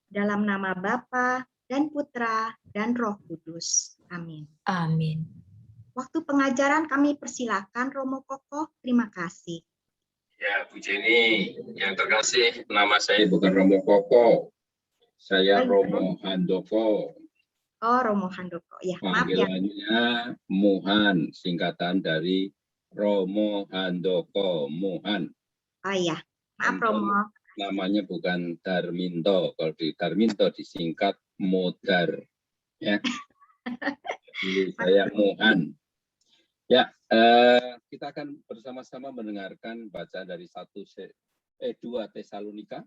Dalam nama Bapa dan Putra dan Roh Kudus. Amin. Amin. Waktu pengajaran kami persilakan Romo Kokoh. Terima kasih. Ya, Bu Jenny, yang terkasih, nama saya bukan Romo Kokoh. Saya Romo Handoko. Oh, Romo Handoko. Ya, maaf ya. Panggilannya Muhan, singkatan dari Romo Handoko, Muhan. Oh iya, maaf Romo. Namanya bukan Darminto. Kalau di Darminto disingkat Modar. Ya. Jadi saya Muhan. Ya, kita akan bersama-sama mendengarkan bacaan dari 2 Tesalonika.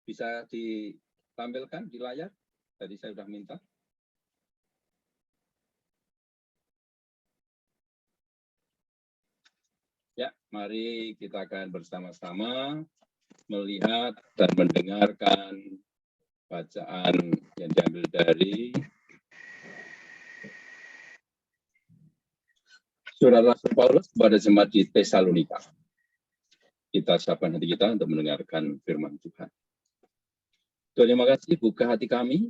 Bisa ditampilkan di layar? Tadi saya sudah minta. Ya, mari kita akan bersama-sama melihat dan mendengarkan bacaan yang diambil dari Surat Rasul Paulus kepada jemaat di Tesalonika. Kita siapkan hati kita untuk mendengarkan firman Tuhan. Tuhan, terima kasih, buka hati kami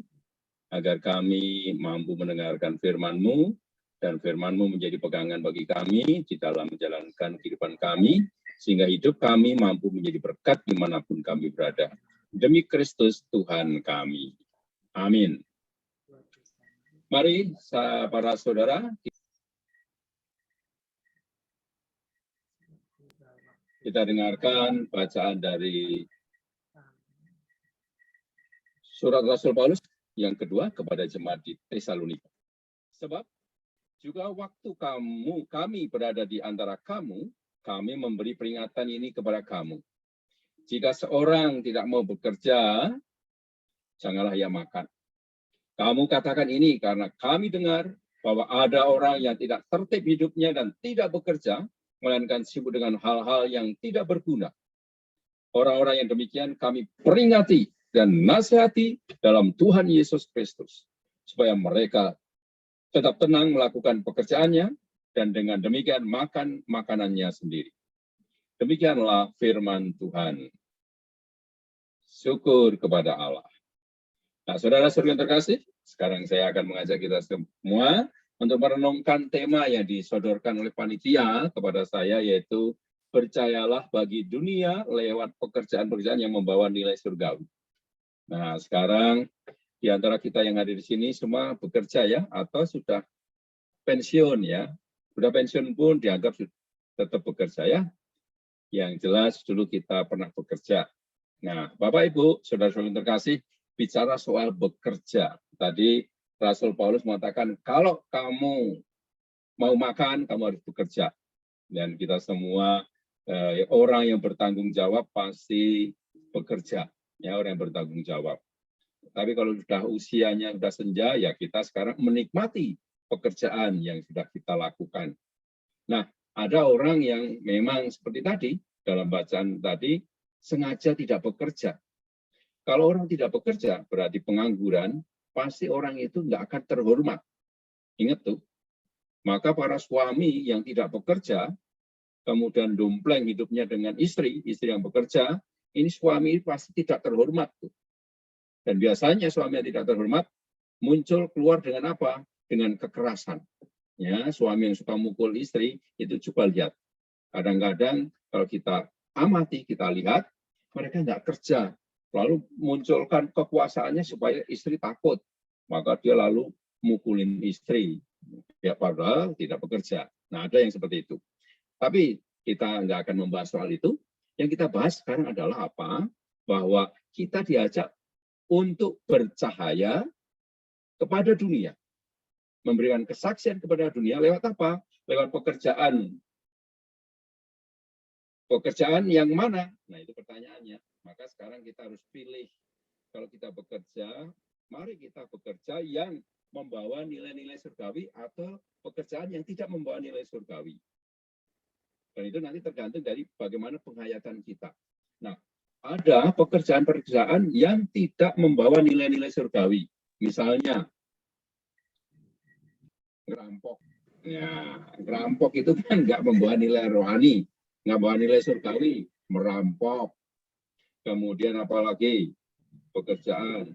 agar kami mampu mendengarkan firman-Mu dan firman-Mu menjadi pegangan bagi kami di dalam menjalankan kehidupan kami, sehingga hidup kami mampu menjadi berkat dimanapun kami berada. Demi Kristus Tuhan kami. Amin. Mari para saudara, kita dengarkan bacaan dari Surat Rasul Paulus yang kedua kepada jemaat di Tesalonika. Sebab juga waktu kami berada di antara kamu, kami memberi peringatan ini kepada kamu. Jika seorang tidak mau bekerja, janganlah ia makan. Kamu katakan ini karena kami dengar bahwa ada orang yang tidak tertib hidupnya dan tidak bekerja, melainkan sibuk dengan hal-hal yang tidak berguna. Orang-orang yang demikian kami peringati dan nasihati dalam Tuhan Yesus Kristus, supaya mereka tetap tenang melakukan pekerjaannya, dan dengan demikian makan makanannya sendiri. Demikianlah firman Tuhan. Syukur kepada Allah. Nah, saudara-saudara yang terkasih, sekarang saya akan mengajak kita semua untuk merenungkan tema yang disodorkan oleh panitia kepada saya, yaitu percayalah bagi dunia lewat pekerjaan-pekerjaan yang membawa nilai surgawi. Nah, sekarang di antara kita yang ada di sini semua bekerja ya, atau sudah pensiun ya. Sudah pensiun pun dianggap tetap bekerja ya. Yang jelas dulu kita pernah bekerja. Nah, Bapak Ibu, saudara-saudara yang terkasih, bicara soal bekerja. Tadi Rasul Paulus mengatakan, kalau kamu mau makan, kamu harus bekerja. Dan kita semua orang yang bertanggung jawab pasti bekerja. Ya, orang yang bertanggung jawab. Tapi kalau sudah usianya sudah senja, ya kita sekarang menikmati pekerjaan yang sudah kita lakukan. Nah, ada orang yang memang seperti tadi, dalam bacaan tadi, sengaja tidak bekerja. Kalau orang tidak bekerja, berarti pengangguran, pasti orang itu nggak akan terhormat. Ingat tuh. Maka para suami yang tidak bekerja, kemudian dompleng hidupnya dengan istri yang bekerja, ini suami pasti tidak terhormat tuh. Dan biasanya suami yang tidak terhormat muncul keluar dengan apa? Dengan kekerasan. Ya, suami yang suka mukul istri itu coba lihat. Kadang-kadang kalau kita amati, kita lihat mereka nggak kerja, lalu munculkan kekuasaannya supaya istri takut, maka dia lalu mukulin istri. Ya, padahal tidak bekerja. Nah, ada yang seperti itu. Tapi kita nggak akan membahas soal itu. Yang kita bahas sekarang adalah apa? Bahwa kita diajak untuk bercahaya kepada dunia. Memberikan kesaksian kepada dunia lewat apa? Lewat pekerjaan. Pekerjaan yang mana? Nah, itu pertanyaannya. Maka sekarang kita harus pilih. Kalau kita bekerja, mari kita bekerja yang membawa nilai-nilai surgawi atau pekerjaan yang tidak membawa nilai surgawi. Dan itu nanti tergantung dari bagaimana penghayatan kita. Nah, ada pekerjaan-pekerjaan yang tidak membawa nilai-nilai surgawi. Misalnya, ngerampok. Ya, ngerampok itu kan nggak membawa nilai rohani, nggak membawa nilai surgawi, merampok. Kemudian apalagi pekerjaan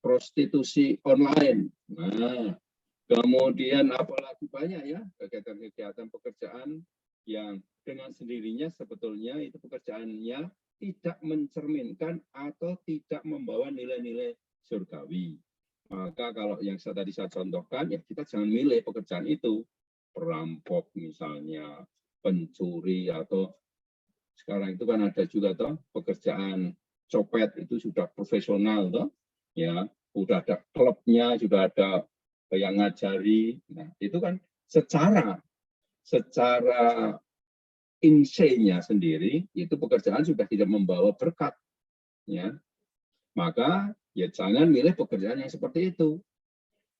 prostitusi online. Nah, kemudian apalagi banyak ya kegiatan-kegiatan pekerjaan yang dengan sendirinya sebetulnya itu pekerjaannya tidak mencerminkan atau tidak membawa nilai-nilai surgawi. Maka kalau yang tadi saya contohkan, ya kita jangan milih pekerjaan itu. Perampok misalnya, pencuri, atau sekarang itu kan ada juga toh pekerjaan copet itu sudah profesional toh, ya sudah ada klubnya, sudah ada yang ngajari. Nah, itu kan secara insenya sendiri itu pekerjaan sudah tidak membawa berkat, ya. Maka ya jangan milih pekerjaan yang seperti itu.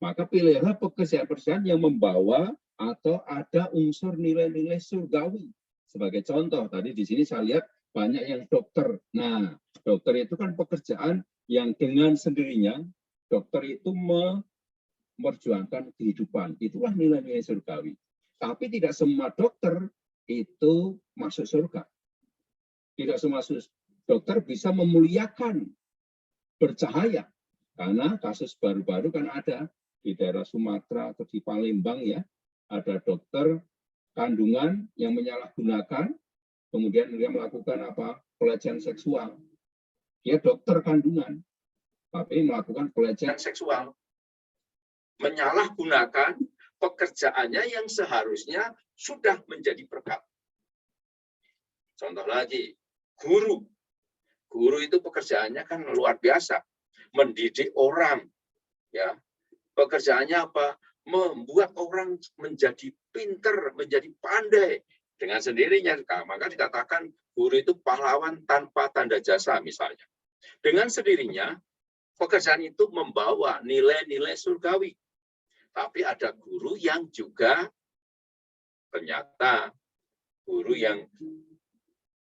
Maka pilihlah pekerjaan-pekerjaan yang membawa atau ada unsur nilai-nilai surgawi. Sebagai contoh, tadi di sini saya lihat banyak yang dokter. Nah, dokter itu kan pekerjaan yang dengan sendirinya dokter itu memperjuangkan kehidupan. Itulah nilai-nilai surgawi. Tapi tidak semua dokter itu masuk surga. Tidak semua dokter bisa memuliakan, bercahaya. Karena kasus baru-baru kan ada di daerah Sumatera atau di Palembang ya, ada dokter kandungan yang menyalahgunakan, kemudian dia melakukan pelecehan seksual. Dia dokter kandungan, tapi melakukan pelecehan seksual. Menyalahgunakan pekerjaannya yang seharusnya sudah menjadi berkat. Contoh lagi, guru. Guru itu pekerjaannya kan luar biasa. Mendidik orang. Ya. Pekerjaannya apa? Membuat orang menjadi pinter, menjadi pandai. Dengan sendirinya, maka dikatakan guru itu pahlawan tanpa tanda jasa misalnya. Dengan sendirinya, pekerjaan itu membawa nilai-nilai surgawi. Tapi ada guru yang juga ternyata guru yang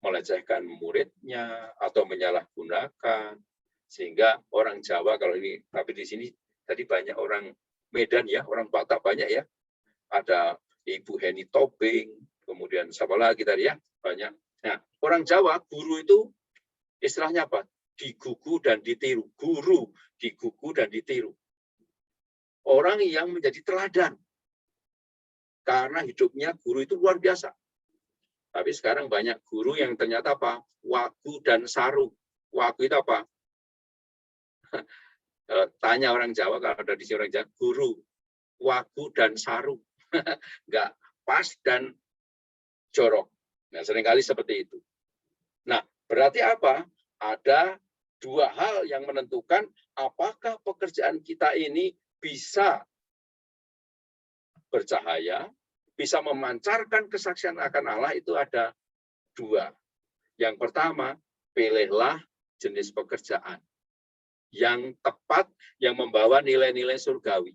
melecehkan muridnya atau menyalahgunakan, sehingga orang Jawa kalau ini, tapi di sini tadi banyak orang Medan ya, orang Batak banyak ya, ada Ibu Heni Tobing, kemudian siapa lagi tadi ya, banyak. Nah, orang Jawa guru itu istilahnya apa? Digugu dan ditiru. Guru digugu dan ditiru. Orang yang menjadi teladan. Karena hidupnya guru itu luar biasa. Tapi sekarang banyak guru yang ternyata apa? Wagu dan saru. Wagu itu apa? Tanya orang Jawa, kalau ada di sini orang Jawa, guru, wagu dan saru. Nggak pas dan jorok. Nah, seringkali seperti itu. Nah, berarti apa? Ada dua hal yang menentukan apakah pekerjaan kita ini bisa bercahaya, bisa memancarkan kesaksian akan Allah, itu ada dua. Yang pertama, pilihlah jenis pekerjaan yang tepat, yang membawa nilai-nilai surgawi.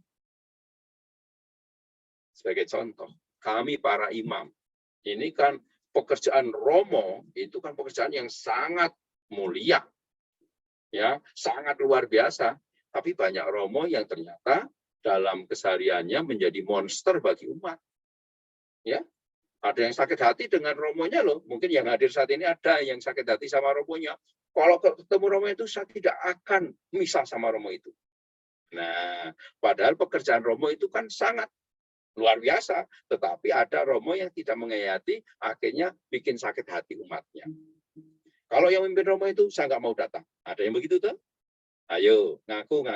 Sebagai contoh, kami para imam, ini kan pekerjaan romo, itu kan pekerjaan yang sangat mulia, ya, sangat luar biasa. Tapi banyak romo yang ternyata dalam kesehariannya menjadi monster bagi umat. Ya, ada yang sakit hati dengan romonya loh. Mungkin yang hadir saat ini ada yang sakit hati sama romonya. Kalau ketemu romo itu saya tidak akan misah sama romo itu. Nah, padahal pekerjaan romo itu kan sangat luar biasa. Tetapi ada romo yang tidak menghayati, akhirnya bikin sakit hati umatnya. Kalau yang memimpin romo itu saya nggak mau datang. Ada yang begitu tuh? Ayo, ngaku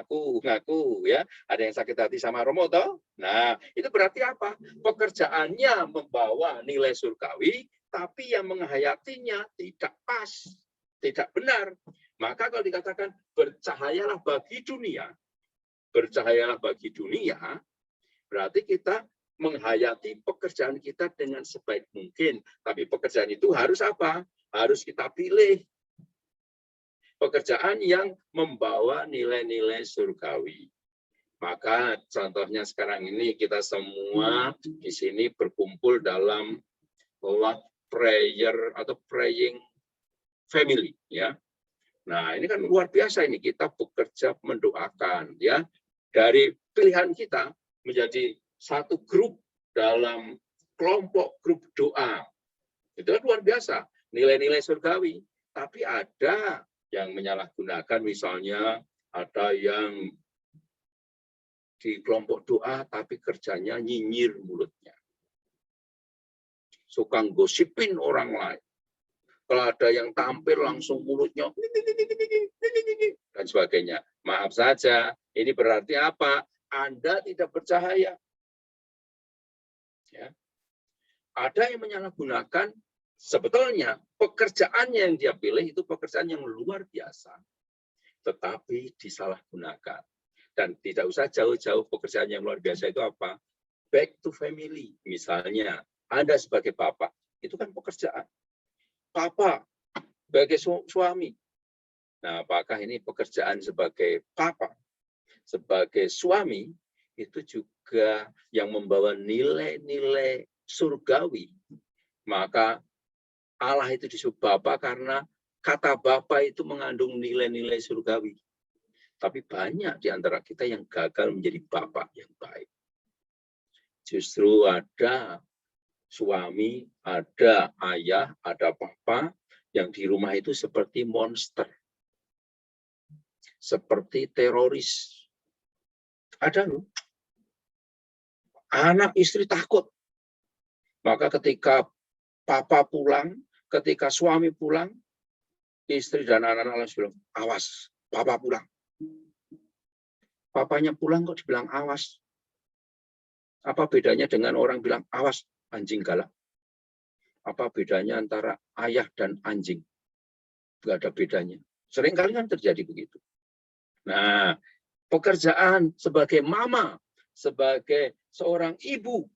ya. Ada yang sakit hati sama romo toh? Nah, itu berarti apa? Pekerjaannya membawa nilai surgawi, tapi yang menghayatinya tidak pas, tidak benar. Maka kalau dikatakan bercahayalah bagi dunia, bercahayalah bagi dunia, berarti kita menghayati pekerjaan kita dengan sebaik mungkin. Tapi pekerjaan itu harus apa? Harus kita pilih. Pekerjaan yang membawa nilai-nilai surgawi. Maka contohnya sekarang ini kita semua di sini berkumpul dalam love prayer atau praying family, ya. Nah, ini kan luar biasa ini, kita bekerja mendoakan, ya. Dari pilihan kita menjadi satu grup dalam kelompok grup doa. Itu kan luar biasa, nilai-nilai surgawi. Tapi ada yang menyalahgunakan, misalnya Ada yang di kelompok doa tapi kerjanya nyinyir mulutnya. Suka gosipin orang lain. Kalau ada yang tampil langsung mulutnya dan sebagainya. Maaf saja, ini berarti apa? Anda tidak bercahaya. Ya. Ada yang menyalahgunakan, sebetulnya pekerjaannya yang dia pilih itu pekerjaan yang luar biasa, tetapi disalahgunakan. Dan tidak usah jauh-jauh, pekerjaan yang luar biasa itu apa? Back to family. Misalnya, Anda sebagai bapak, itu kan pekerjaan. Papa sebagai suami. Nah, apakah ini pekerjaan sebagai papa, sebagai suami, itu juga yang membawa nilai-nilai surgawi. Maka Allah itu disebut Bapa karena kata Bapa itu mengandung nilai-nilai surgawi. Tapi banyak di antara kita yang gagal menjadi bapak yang baik. Justru ada suami, ada ayah, ada papa yang di rumah itu seperti monster. Seperti teroris. Ada loh. Anak istri takut. Maka ketika papa pulang, ketika suami pulang, istri dan anak-anak langsung bilang, awas, papa pulang. Papanya pulang kok dibilang awas. Apa bedanya dengan orang bilang, awas, anjing galak? Apa bedanya antara ayah dan anjing? Tidak ada bedanya. Seringkali kan terjadi begitu. Nah, pekerjaan sebagai mama, sebagai seorang ibu,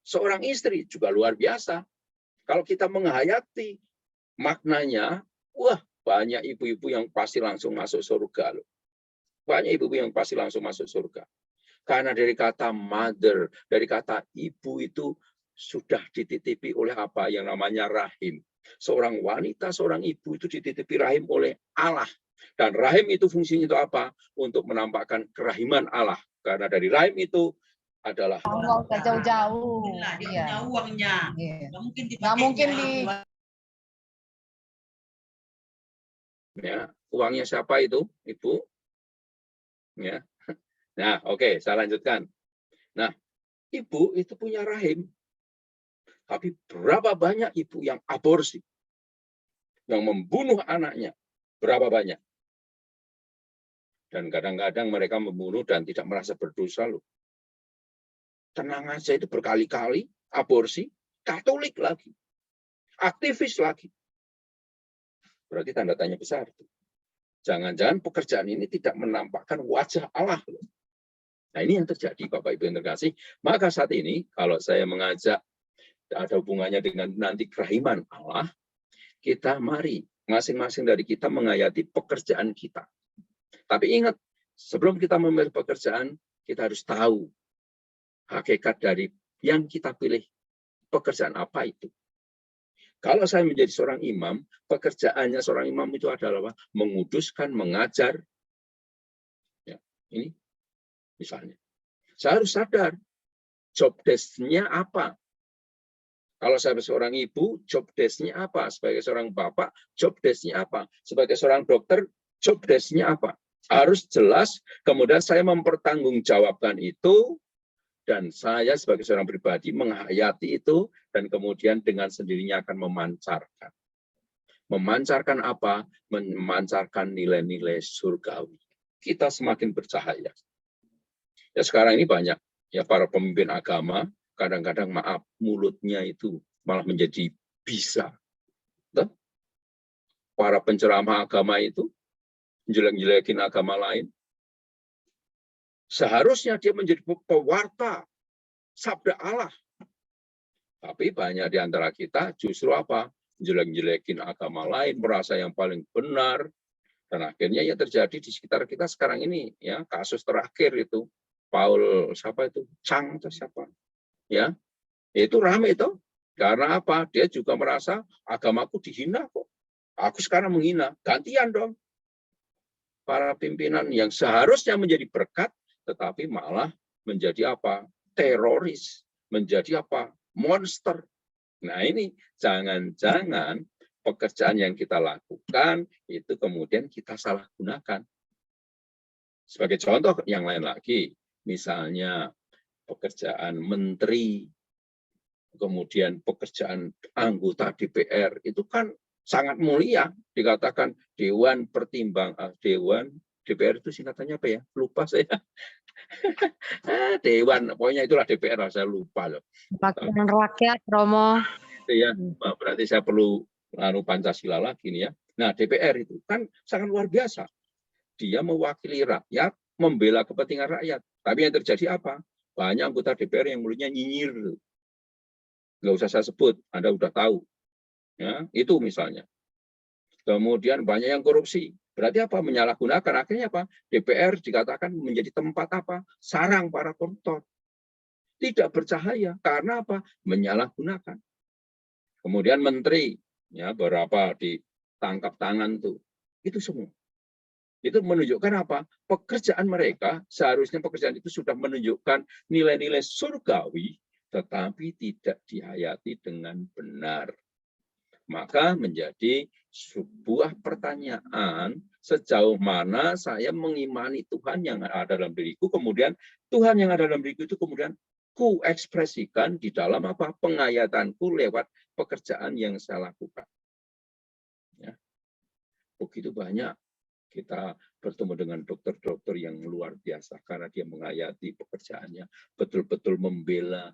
seorang istri juga luar biasa. Kalau kita menghayati maknanya, wah, banyak ibu-ibu yang pasti langsung masuk surga loh. Banyak ibu-ibu yang pasti langsung masuk surga. Karena dari kata mother, dari kata ibu itu sudah dititipi oleh apa yang namanya rahim. Seorang wanita, seorang ibu itu dititipi rahim oleh Allah. Dan rahim itu fungsinya itu apa? Untuk menampakkan kerahiman Allah. Karena dari rahim itu adalah nggak usah jauh-jauh. Dia punya uangnya. Iya. Nggak mungkin di ya, uangnya siapa itu, Ibu? Ya. Nah, oke, saya lanjutkan. Nah, ibu itu punya rahim. Tapi berapa banyak ibu yang aborsi? Yang membunuh anaknya? Berapa banyak? Dan kadang-kadang mereka membunuh dan tidak merasa berdosa loh. Tenang aja, itu berkali-kali aborsi, Katolik lagi. Aktivis lagi. Berarti tanda tanya besar. Jangan-jangan pekerjaan ini tidak menampakkan wajah Allah loh. Nah, ini yang terjadi, Bapak Ibu yang terkasih. Maka saat ini, kalau saya mengajak ada hubungannya dengan nanti kerahiman Allah, kita mari masing-masing dari kita menghayati pekerjaan kita. Tapi ingat, sebelum kita memilih pekerjaan, kita harus tahu hakikat dari yang kita pilih. Pekerjaan apa itu? Kalau saya menjadi seorang imam, pekerjaannya seorang imam itu adalah menguduskan, mengajar. Ya, ini misalnya. Saya harus sadar job desk-nya apa. Kalau saya seorang ibu, job desk-nya apa? Sebagai seorang bapak, job desk-nya apa? Sebagai seorang dokter, job desk-nya apa? Harus jelas, kemudian saya mempertanggungjawabkan itu, dan saya sebagai seorang pribadi menghayati itu, dan kemudian dengan sendirinya akan memancarkan. Memancarkan apa? Memancarkan nilai-nilai surgawi. Kita semakin bercahaya. Ya sekarang ini banyak ya para pemimpin agama, kadang-kadang maaf, mulutnya itu malah menjadi bisa. Tuh? Para penceramah agama itu jelek-jelekin agama lain. Seharusnya dia menjadi pewarta sabda Allah. Tapi banyak di antara kita justru apa? Jelek-jelekin agama lain, merasa yang paling benar. Dan akhirnya yang terjadi di sekitar kita sekarang ini, ya kasus terakhir itu, Paul siapa itu? Chang atau siapa? Ya, itu ramai itu. Karena apa? Dia juga merasa agamaku dihina kok. Aku sekarang menghina. Gantian dong. Para pimpinan yang seharusnya menjadi berkat, tetapi malah menjadi apa? Teroris. Menjadi apa? Monster. Nah ini jangan-jangan pekerjaan yang kita lakukan itu kemudian kita salah gunakan. Sebagai contoh yang lain lagi, misalnya pekerjaan menteri, kemudian pekerjaan anggota DPR, itu kan sangat mulia. Dikatakan Dewan DPR itu singkatannya apa ya? Lupa saya. Dewan, pokoknya itulah DPR, saya lupa loh. Wakil rakyat, Romo. Itu ya, berarti saya perlu Pancasila lagi nih ya. Nah, DPR itu kan sangat luar biasa. Dia mewakili rakyat, membela kepentingan rakyat. Tapi yang terjadi apa? Banyak anggota DPR yang mulutnya nyinyir. Nggak usah saya sebut, Anda udah tahu. Ya, itu misalnya. Kemudian banyak yang korupsi. Berarti apa? Menyalahgunakan. Akhirnya apa? DPR dikatakan menjadi tempat apa? Sarang para koruptor. Tidak bercahaya. Karena apa? Menyalahgunakan. Kemudian menteri, ya berapa ditangkap tangan tuh. Itu semua. Itu menunjukkan apa? Pekerjaan mereka, seharusnya pekerjaan itu sudah menunjukkan nilai-nilai surgawi, tetapi tidak dihayati dengan benar. Maka menjadi sebuah pertanyaan, sejauh mana saya mengimani Tuhan yang ada dalam diriku, kemudian Tuhan yang ada dalam diriku itu kemudian ku ekspresikan di dalam apa? Penghayatanku lewat pekerjaan yang saya lakukan. Ya. Begitu banyak kita bertemu dengan dokter-dokter yang luar biasa karena dia menghayati pekerjaannya, betul-betul membela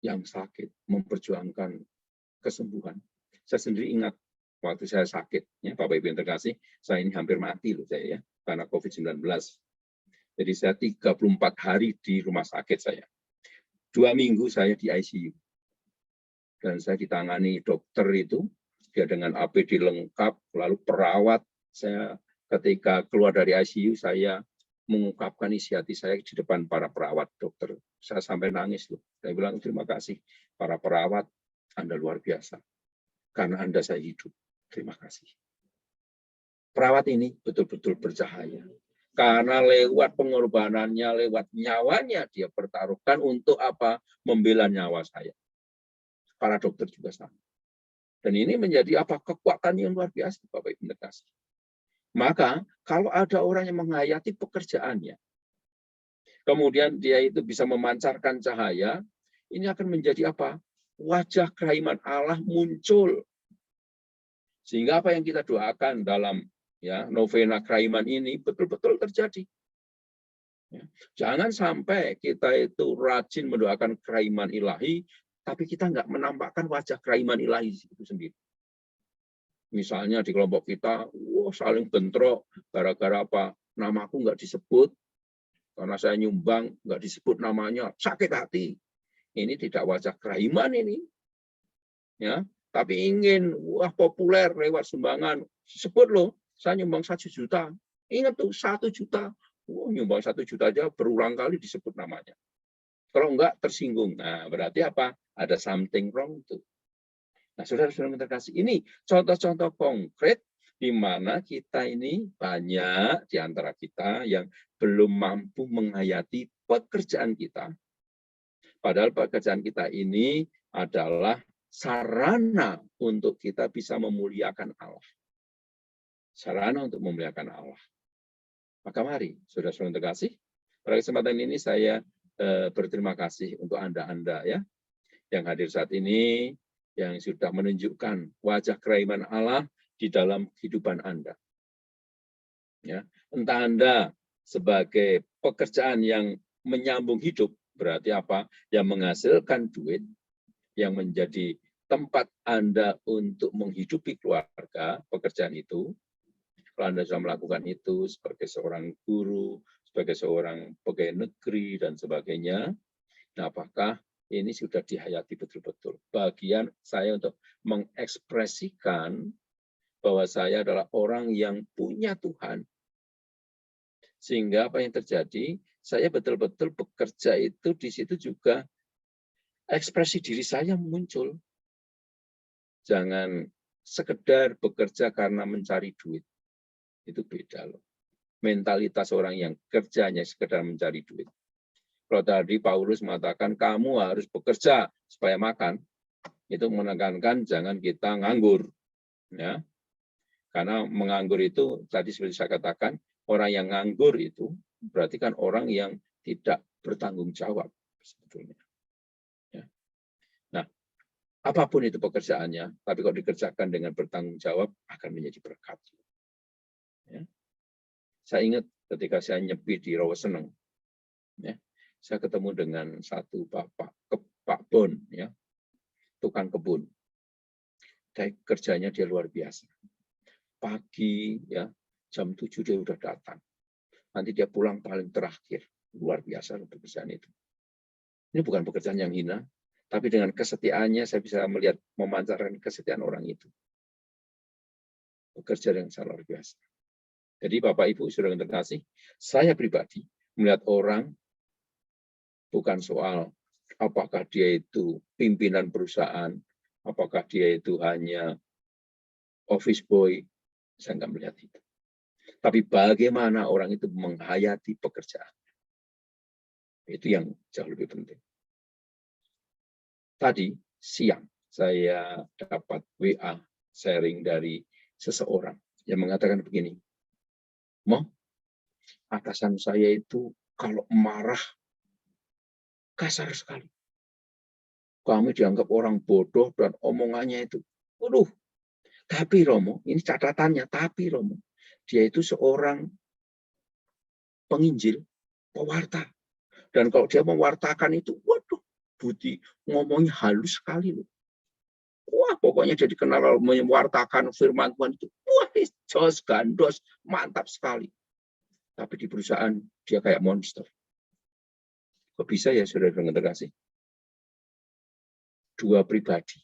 yang sakit, memperjuangkan kesembuhan. Saya sendiri ingat waktu saya sakit, ya Bapak Ibu yang terkasih, saya ini hampir mati loh saya ya, karena COVID-19. Jadi saya 34 hari di rumah sakit saya. 2 minggu saya di ICU. Dan saya ditangani dokter itu, dia dengan APD lengkap, lalu perawat. Saya ketika keluar dari ICU, saya mengungkapkan isi hati saya di depan para perawat dokter. Saya sampai nangis loh. Saya bilang terima kasih para perawat, Anda luar biasa. Karena Anda saya hidup. Terima kasih. Perawat ini betul-betul bercahaya. Karena lewat pengorbanannya, lewat nyawanya, dia pertaruhkan untuk apa? Membela nyawa saya. Para dokter juga sama. Dan ini menjadi apa? Kekuatan yang luar biasa, Bapak Ibu terkasih. Maka kalau ada orang yang menghayati pekerjaannya, kemudian dia itu bisa memancarkan cahaya, ini akan menjadi apa? Wajah kerahiman Allah muncul. Sehingga apa yang kita doakan dalam ya novena kerahiman ini betul-betul terjadi. Ya. Jangan sampai kita itu rajin mendoakan kerahiman ilahi, tapi kita nggak menampakkan wajah kerahiman ilahi itu sendiri. Misalnya di kelompok kita, saling bentrok, gara-gara apa? Namaku nggak disebut, karena saya nyumbang, nggak disebut namanya, sakit hati. Ini tidak wajah kerahiman ini. Ya, tapi ingin, populer lewat sumbangan. Sebut loh, saya nyumbang 1 juta. Ingat tuh, 1 juta. Nyumbang 1 juta aja berulang kali disebut namanya. Kalau enggak, tersinggung. Nah, berarti apa? Ada something wrong tuh. Nah, saudara-saudara terkasih, ini contoh-contoh konkret di mana kita ini banyak di antara kita yang belum mampu menghayati pekerjaan kita. Padahal pekerjaan kita ini adalah sarana untuk kita bisa memuliakan Allah. Sarana untuk memuliakan Allah. Maka mari, saudara-saudara terkasih, pada kesempatan ini saya berterima kasih untuk Anda ya, yang hadir saat ini, yang sudah menunjukkan wajah kerahiman Allah di dalam kehidupan Anda. Ya, entah Anda sebagai pekerjaan yang menyambung hidup, berarti apa? Yang menghasilkan duit, yang menjadi tempat Anda untuk menghidupi keluarga, pekerjaan itu. Kalau Anda sudah melakukan itu sebagai seorang guru, sebagai seorang pegawai negeri, dan sebagainya, nah apakah ini sudah dihayati betul-betul? Bagian saya untuk mengekspresikan bahwa saya adalah orang yang punya Tuhan. Sehingga apa yang terjadi, saya betul-betul bekerja itu di situ juga ekspresi diri saya muncul. Jangan sekedar bekerja karena mencari duit. Itu beda loh. Mentalitas orang yang kerjanya sekedar mencari duit. Kalau tadi Paulus mengatakan kamu harus bekerja supaya makan, itu menekankan jangan kita nganggur. Ya. Karena menganggur itu, tadi seperti saya katakan, orang yang nganggur itu berarti kan orang yang tidak bertanggung jawab sebetulnya. Ya. Nah, apapun itu pekerjaannya, tapi kalau dikerjakan dengan bertanggung jawab akan menjadi berkat. Ya. Saya ingat ketika saya nyepi di Rawaseneng, ya, saya ketemu dengan satu bapak, Pak Bon, ya, tukang kebun. Kerjanya dia luar biasa. Pagi, ya, jam 7 dia udah datang. Nanti dia pulang paling terakhir. Luar biasa pekerjaan itu. Ini bukan pekerjaan yang hina, tapi dengan kesetiaannya saya bisa melihat memancarkan kesetiaan orang itu. Pekerjaan yang sangat luar biasa. Jadi Bapak Ibu Saudara yang terkasih, saya pribadi melihat orang bukan soal apakah dia itu pimpinan perusahaan, apakah dia itu hanya office boy, saya nggak melihat itu. Tapi bagaimana orang itu menghayati pekerjaan. Itu yang jauh lebih penting. Tadi siang saya dapat WA sharing dari seseorang yang mengatakan begini, Mo, atasan saya itu kalau marah kasar sekali. Kami dianggap orang bodoh dan omongannya itu, waduh. Tapi Romo, ini catatannya, tapi Romo, dia itu seorang penginjil, pewarta. Dan kalau dia mewartakan itu, waduh, Budi ngomongnya halus sekali loh. Wah, pokoknya dia dikenal mewartakan firman Tuhan itu. Wah, jos gandos, mantap sekali. Tapi di perusahaan dia kayak monster. Kok bisa ya saudara dengan terkasih? Dua pribadi.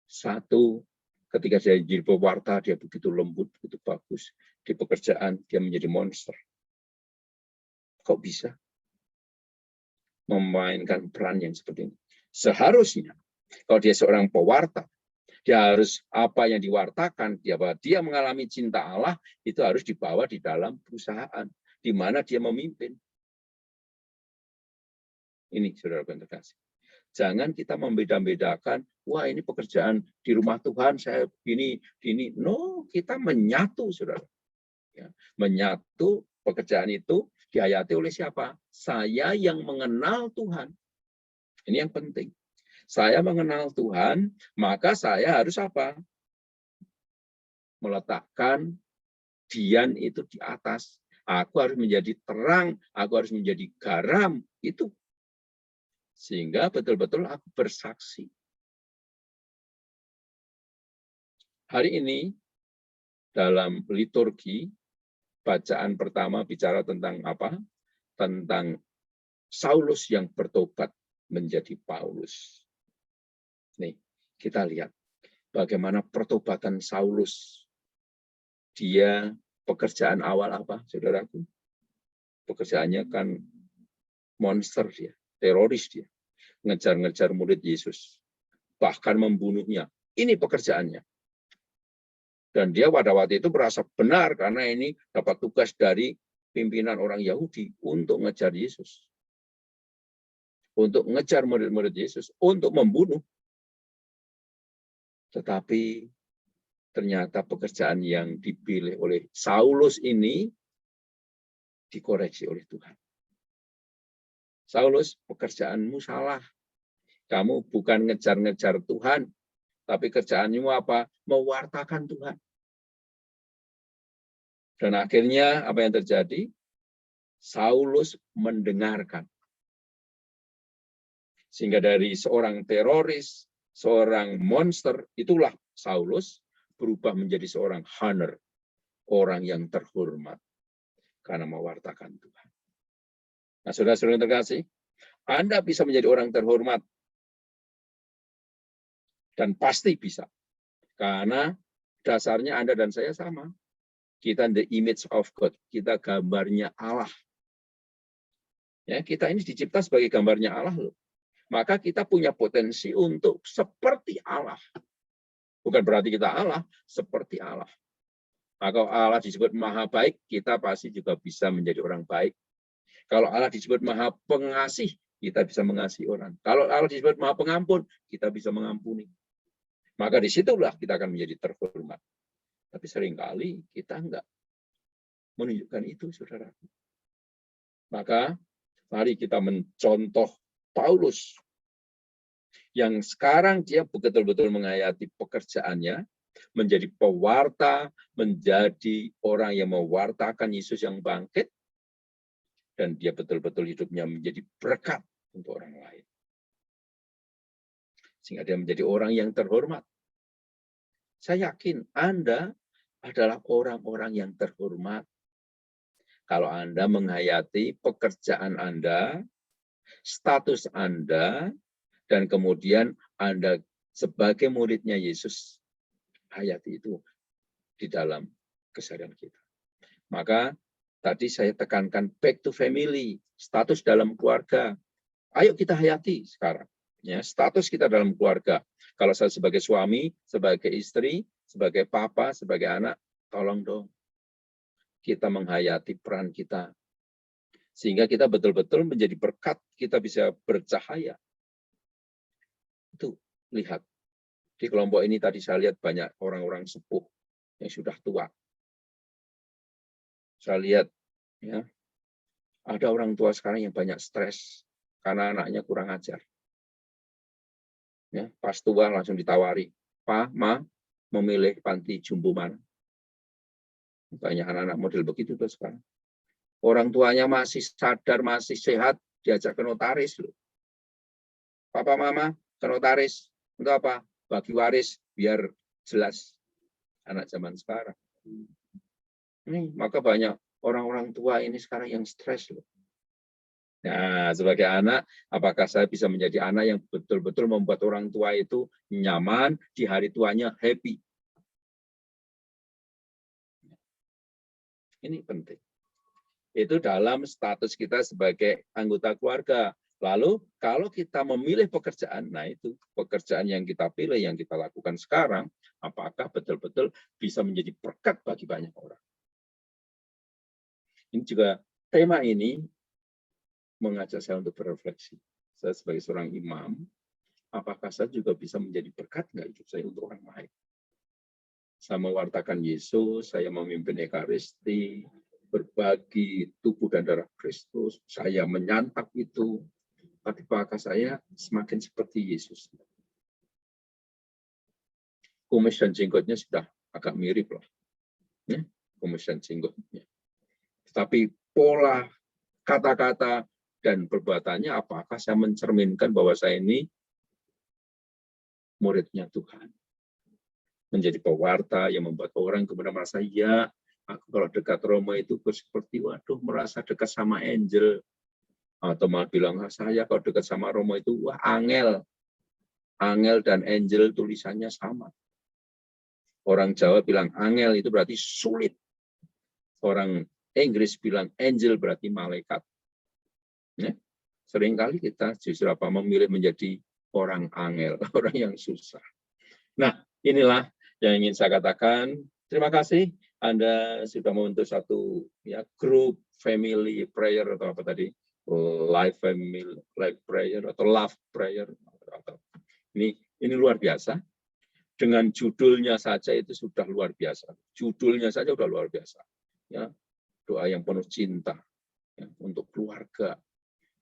Satu, ketika dia jadi pewarta, dia begitu lembut, begitu bagus. Di pekerjaan, dia menjadi monster. Kok bisa memainkan peran yang seperti ini? Seharusnya, kalau dia seorang pewarta, dia harus apa yang diwartakan, dia mengalami cinta Allah, itu harus dibawa di dalam perusahaan, di mana dia memimpin. Ini saudara yang terkasih. Jangan kita membeda-bedakan, wah ini pekerjaan di rumah Tuhan, saya gini. No, kita menyatu, saudara. Ya, menyatu pekerjaan itu dihayati oleh siapa? Saya yang mengenal Tuhan. Ini yang penting. Saya mengenal Tuhan, maka saya harus apa? Meletakkan Dian itu di atas. Aku harus menjadi terang, aku harus menjadi garam. Itu. Sehingga betul-betul aku bersaksi. Hari ini dalam liturgi bacaan pertama bicara tentang apa? Tentang Saulus yang bertobat menjadi Paulus. Nih, kita lihat bagaimana pertobatan Saulus. Dia pekerjaan awal apa, saudaraku? Pekerjaannya kan monster dia. Teroris dia, ngejar-ngejar murid Yesus, bahkan membunuhnya. Ini pekerjaannya. Dan dia pada waktu itu merasa benar karena ini dapat tugas dari pimpinan orang Yahudi untuk ngejar Yesus. Untuk ngejar murid-murid Yesus, untuk membunuh. Tetapi ternyata pekerjaan yang dipilih oleh Saulus ini dikoreksi oleh Tuhan. Saulus, pekerjaanmu salah. Kamu bukan ngejar-ngejar Tuhan, tapi kerjaanmu apa? Mewartakan Tuhan. Dan akhirnya apa yang terjadi? Saulus mendengarkan. Sehingga dari seorang teroris, seorang monster, itulah Saulus berubah menjadi seorang honor, orang yang terhormat karena mewartakan Tuhan. Nah, saudara-saudara yang terkasih, Anda bisa menjadi orang terhormat. Dan pasti bisa. Karena dasarnya Anda dan saya sama. Kita the image of God. Kita gambarnya Allah. Ya, kita ini dicipta sebagai gambarnya Allah loh. Maka kita punya potensi untuk seperti Allah. Bukan berarti kita Allah, seperti Allah. Maka Allah disebut maha baik, kita pasti juga bisa menjadi orang baik. Kalau Allah disebut maha pengasih, kita bisa mengasihi orang. Kalau Allah disebut maha pengampun, kita bisa mengampuni. Maka disitulah kita akan menjadi terhormat. Tapi seringkali kita enggak menunjukkan itu, saudara. Maka mari kita mencontoh Paulus yang sekarang dia betul-betul menghayati pekerjaannya, menjadi pewarta, menjadi orang yang mewartakan Yesus yang bangkit, dan dia betul-betul hidupnya menjadi berkat untuk orang lain. Sehingga dia menjadi orang yang terhormat. Saya yakin Anda adalah orang-orang yang terhormat. Kalau Anda menghayati pekerjaan Anda, status Anda, dan kemudian Anda sebagai muridnya Yesus, hayati itu di dalam keseharian kita. Maka tadi saya tekankan back to family, status dalam keluarga. Ayo kita hayati sekarang. Ya, status kita dalam keluarga. Kalau saya sebagai suami, sebagai istri, sebagai papa, sebagai anak, tolong dong kita menghayati peran kita. Sehingga kita betul-betul menjadi berkat, kita bisa bercahaya. Itu, lihat. Di kelompok ini tadi saya lihat banyak orang-orang sepuh yang sudah tua. Saya lihat, ya, ada orang tua sekarang yang banyak stres karena anaknya kurang ajar. Ya, pas tua langsung ditawari, Pak, Ma, memilih panti jumbo mana? Banyak anak-anak model begitu tuh sekarang. Orang tuanya masih sadar, masih sehat, diajak ke notaris loh. Papa, Mama, ke notaris. Untuk apa? Bagi waris, biar jelas. Anak zaman sekarang. Ini, maka banyak orang-orang tua ini sekarang yang stres loh. Nah, sebagai anak, apakah saya bisa menjadi anak yang betul-betul membuat orang tua itu nyaman, di hari tuanya happy? Ini penting. Itu dalam status kita sebagai anggota keluarga. Lalu, kalau kita memilih pekerjaan, nah itu pekerjaan yang kita pilih, yang kita lakukan sekarang, apakah betul-betul bisa menjadi berkat bagi banyak orang? Ini juga, tema ini mengajak saya untuk berefleksi. Saya sebagai seorang imam, apakah saya juga bisa menjadi berkat nggak hidup saya untuk orang lain? Saya mewartakan Yesus, saya memimpin Ekaristi, berbagi tubuh dan darah Kristus, saya menyantap itu, tapi apakah saya semakin seperti Yesus? Kumis dan jenggotnya sudah agak mirip lah, ya, kumis dan jenggotnya. Tetapi pola kata-kata dan perbuatannya, apakah saya mencerminkan bahwa saya ini muridnya Tuhan? Menjadi pewarta yang membuat orang kemudian merasa, ya, aku kalau dekat Romo itu seperti, waduh, merasa dekat sama angel. Atau malah bilang, saya kalau dekat sama Romo itu, wah, angel. Angel dan angel tulisannya sama. Orang Jawa bilang angel itu berarti sulit. Orang Inggris bilang angel berarti malaikat. Ya, seringkali kita justru memilih menjadi orang angel, orang yang susah. Nah, inilah yang ingin saya katakan. Terima kasih Anda sudah membentuk satu ya grup family prayer atau apa tadi, life family life prayer atau love prayer. Ini luar biasa. Dengan judulnya saja itu sudah luar biasa. Judulnya saja sudah luar biasa. Ya, doa yang penuh cinta ya, untuk keluarga.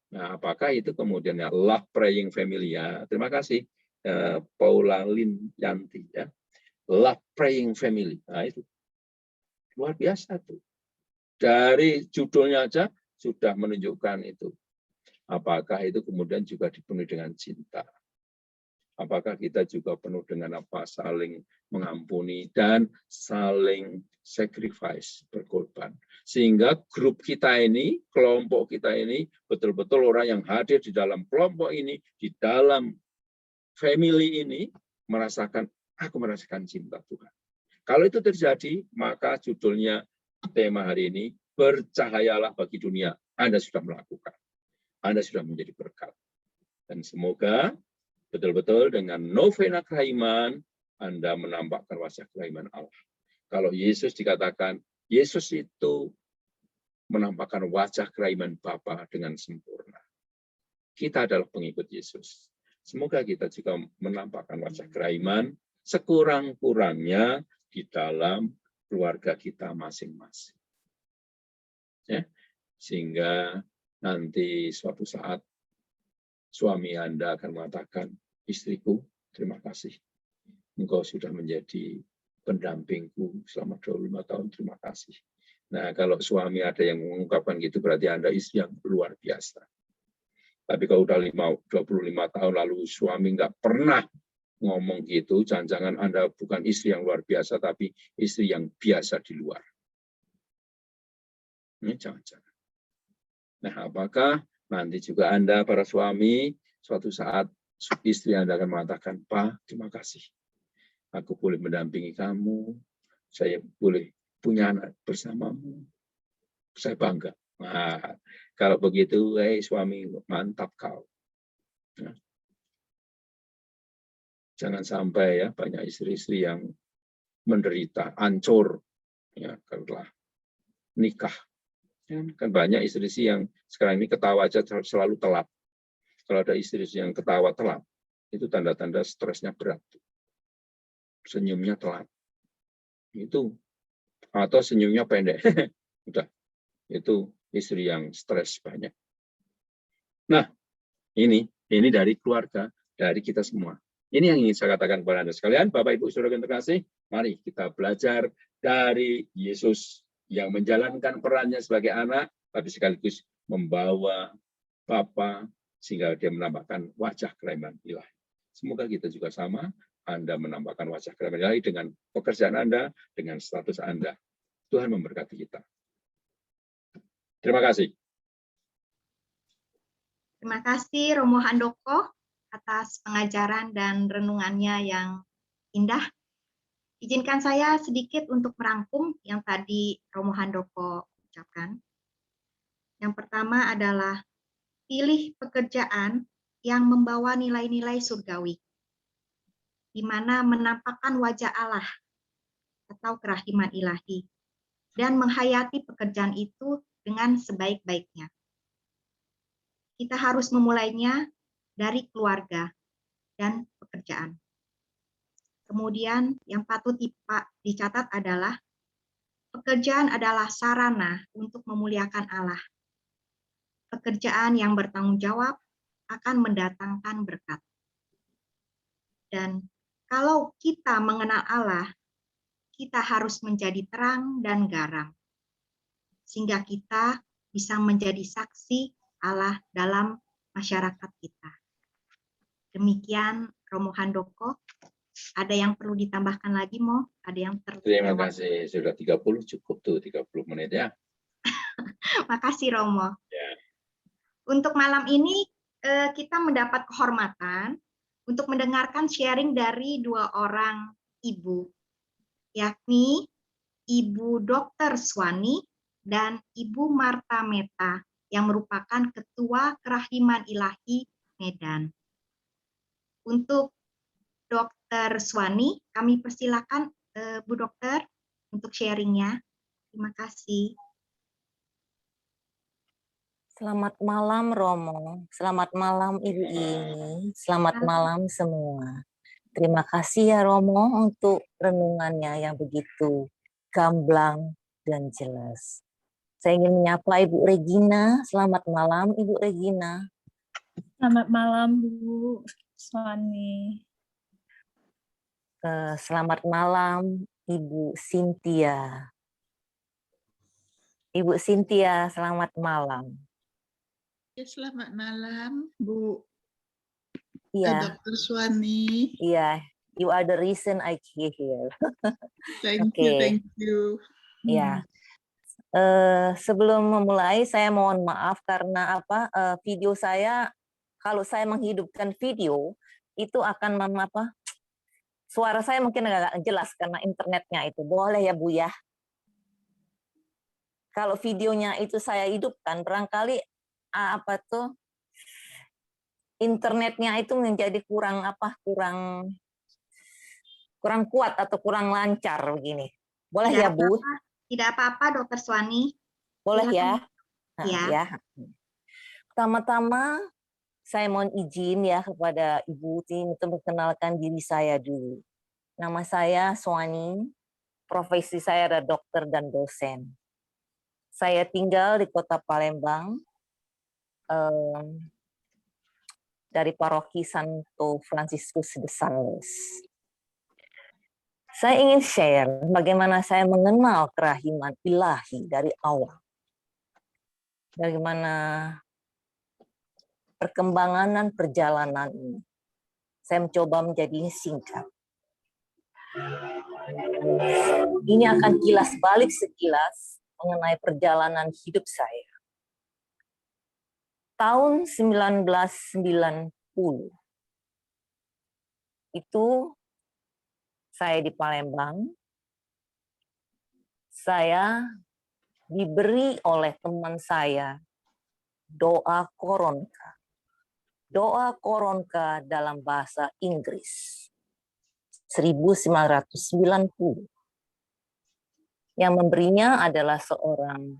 Nah, apakah itu kemudian ya love praying family ya? Terima kasih Paula Lin Yanti ya. Love praying family. Nah, itu luar biasa tuh. Dari judulnya aja sudah menunjukkan itu. Apakah itu kemudian juga dipenuhi dengan cinta? Apakah kita juga penuh dengan apa? Saling mengampuni dan saling sacrifice, berkorban. Sehingga grup kita ini, kelompok kita ini, betul-betul orang yang hadir di dalam kelompok ini, di dalam family ini, aku merasakan cinta Tuhan. Kalau itu terjadi, maka judulnya tema hari ini, bercahayalah bagi dunia. Anda sudah melakukan. Anda sudah menjadi berkat. Dan semoga betul-betul dengan novena kerahiman, Anda menampakkan wajah kerahiman Allah. Kalau Yesus dikatakan, Yesus itu menampakkan wajah kerahiman Bapa dengan sempurna. Kita adalah pengikut Yesus. Semoga kita juga menampakkan wajah kerahiman sekurang-kurangnya di dalam keluarga kita masing-masing. Ya, sehingga nanti suatu saat suami Anda akan mengatakan, istriku, terima kasih. Engkau sudah menjadi pendampingku selama 25 tahun, terima kasih. Nah, kalau suami ada yang mengungkapkan gitu, berarti Anda istri yang luar biasa. Tapi kalau udah 25 tahun lalu suami nggak pernah ngomong gitu, jangan-jangan Anda bukan istri yang luar biasa, tapi istri yang biasa di luar. Ini jangan-jangan. Nah, apakah nanti juga Anda, para suami, suatu saat istri Anda akan mengatakan, Pak, terima kasih. Aku boleh mendampingi kamu, saya boleh punya anak bersamamu, saya bangga. Nah, kalau begitu, suami, mantap kau. Nah, jangan sampai ya banyak istri-istri yang menderita, hancur, ya, karena nikah. Kan banyak istri-istri yang sekarang ini ketawa aja selalu telat. Kalau ada istri-istri yang ketawa telat, itu tanda-tanda stresnya berat. Senyumnya telat. Itu. Atau senyumnya pendek. Udah. Itu istri yang stres banyak. Nah, ini dari keluarga, dari kita semua. Ini yang ingin saya katakan kepada Anda sekalian, Bapak Ibu Saudara yang terkasih, mari kita belajar dari Yesus yang menjalankan perannya sebagai anak, tapi sekaligus membawa Bapa sehingga dia menambahkan wajah kelahiran ilahi. Semoga kita juga sama, Anda menambahkan wajah kelahiran ilahi dengan pekerjaan Anda, dengan status Anda. Tuhan memberkati kita. Terima kasih. Terima kasih Romo Handoko atas pengajaran dan renungannya yang indah. Izinkan saya sedikit untuk merangkum yang tadi Romo Handoko ucapkan. Yang pertama adalah pilih pekerjaan yang membawa nilai-nilai surgawi, di mana menampakkan wajah Allah atau kerahiman ilahi, dan menghayati pekerjaan itu dengan sebaik-baiknya. Kita harus memulainya dari keluarga dan pekerjaan. Kemudian yang patut dicatat adalah pekerjaan adalah sarana untuk memuliakan Allah. Pekerjaan yang bertanggung jawab akan mendatangkan berkat. Dan kalau kita mengenal Allah, kita harus menjadi terang dan garam, sehingga kita bisa menjadi saksi Allah dalam masyarakat kita. Demikian Romo Handoko. Ada yang perlu ditambahkan lagi, Mo? Ada yang Terima kasih, sudah 30, cukup tuh 30 menit ya. Makasih Romo. Ya. Untuk malam ini kita mendapat kehormatan untuk mendengarkan sharing dari dua orang ibu, yakni Ibu Dr. Swani dan Ibu Marta Meta yang merupakan Ketua Kerahiman Ilahi Medan. Untuk Dr. Swani, kami persilakan Bu Dokter untuk sharingnya. Terima kasih. Selamat malam Romo, selamat malam Ibu Ini, selamat malam semua. Terima kasih ya Romo untuk renungannya yang begitu gamblang dan jelas. Saya ingin menyapa Ibu Regina, selamat malam Ibu Regina. Selamat malam Bu Swani. Selamat malam Ibu Cynthia. Ibu Cynthia, selamat malam. Ya, selamat malam, Bu. Iya. Dr. Swani. Iya, you are the reason I came here. Thank you, thank you. Ya, sebelum memulai saya mohon maaf karena video saya, kalau saya menghidupkan video itu akan suara saya mungkin agak jelas karena internetnya itu. Boleh ya Bu ya? Kalau videonya itu saya hidupkan barangkali internetnya itu menjadi kurang kuat atau kurang lancar begini. Boleh ya Bu? Tidak apa-apa Dokter Swani. Boleh ya? Ya. Pertama-tama saya mohon izin ya kepada Ibu Tim untuk memperkenalkan diri saya dulu. Nama saya Suwani, profesi saya adalah dokter dan dosen. Saya tinggal di kota Palembang, dari paroki Santo Fransiskus de Sales. Saya ingin share bagaimana saya mengenal kerahiman ilahi dari awal. Bagaimana perkembangan dan perjalanan ini. Saya mencoba menjadi singkat. Ini akan kilas balik sekilas mengenai perjalanan hidup saya. Tahun 1990 itu saya di Palembang. Saya diberi oleh teman saya doa koronka. Doa koronka dalam bahasa Inggris 1990. Yang memberinya adalah seorang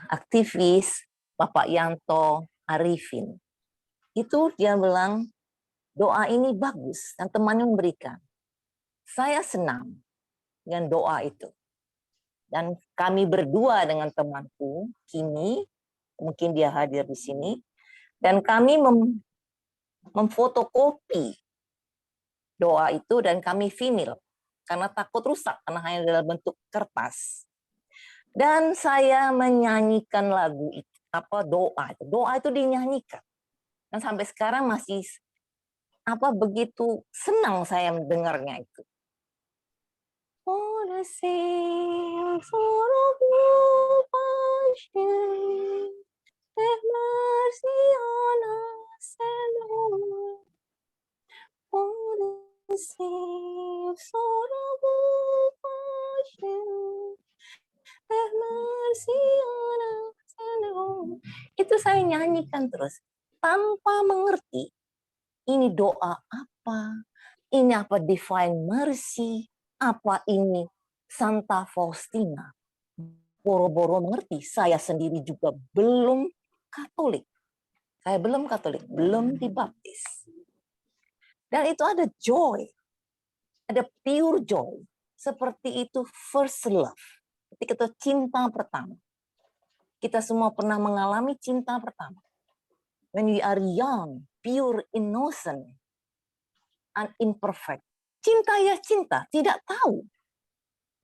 aktivis, Bapak Yanto Arifin. Itu dia bilang, doa ini bagus, dan temannya memberikan. Saya senang dengan doa itu. Dan kami berdua dengan temanku, Kimi, mungkin dia hadir di sini, dan kami memfotokopi doa itu dan kami vinil, karena takut rusak, karena hanya dalam bentuk kertas. Dan saya menyanyikan lagu itu, doa itu dinyanyikan. Dan sampai sekarang masih begitu senang saya mendengarnya itu. For the sins of your passion, have mercy on us and Lord. For the sins of your passion, have mercy on us and Lord. Itu saya nyanyikan terus tanpa mengerti ini doa apa, ini apa divine mercy, apa ini Santa Faustina. Boro-boro mengerti, saya sendiri juga belum Katolik. Saya belum Katolik, belum dibaptis. Dan itu ada joy, ada pure joy. Seperti itu first love. Ketika itu cinta pertama. Kita semua pernah mengalami cinta pertama. When we are young, pure, innocent, and imperfect. Cinta ya cinta, tidak tahu.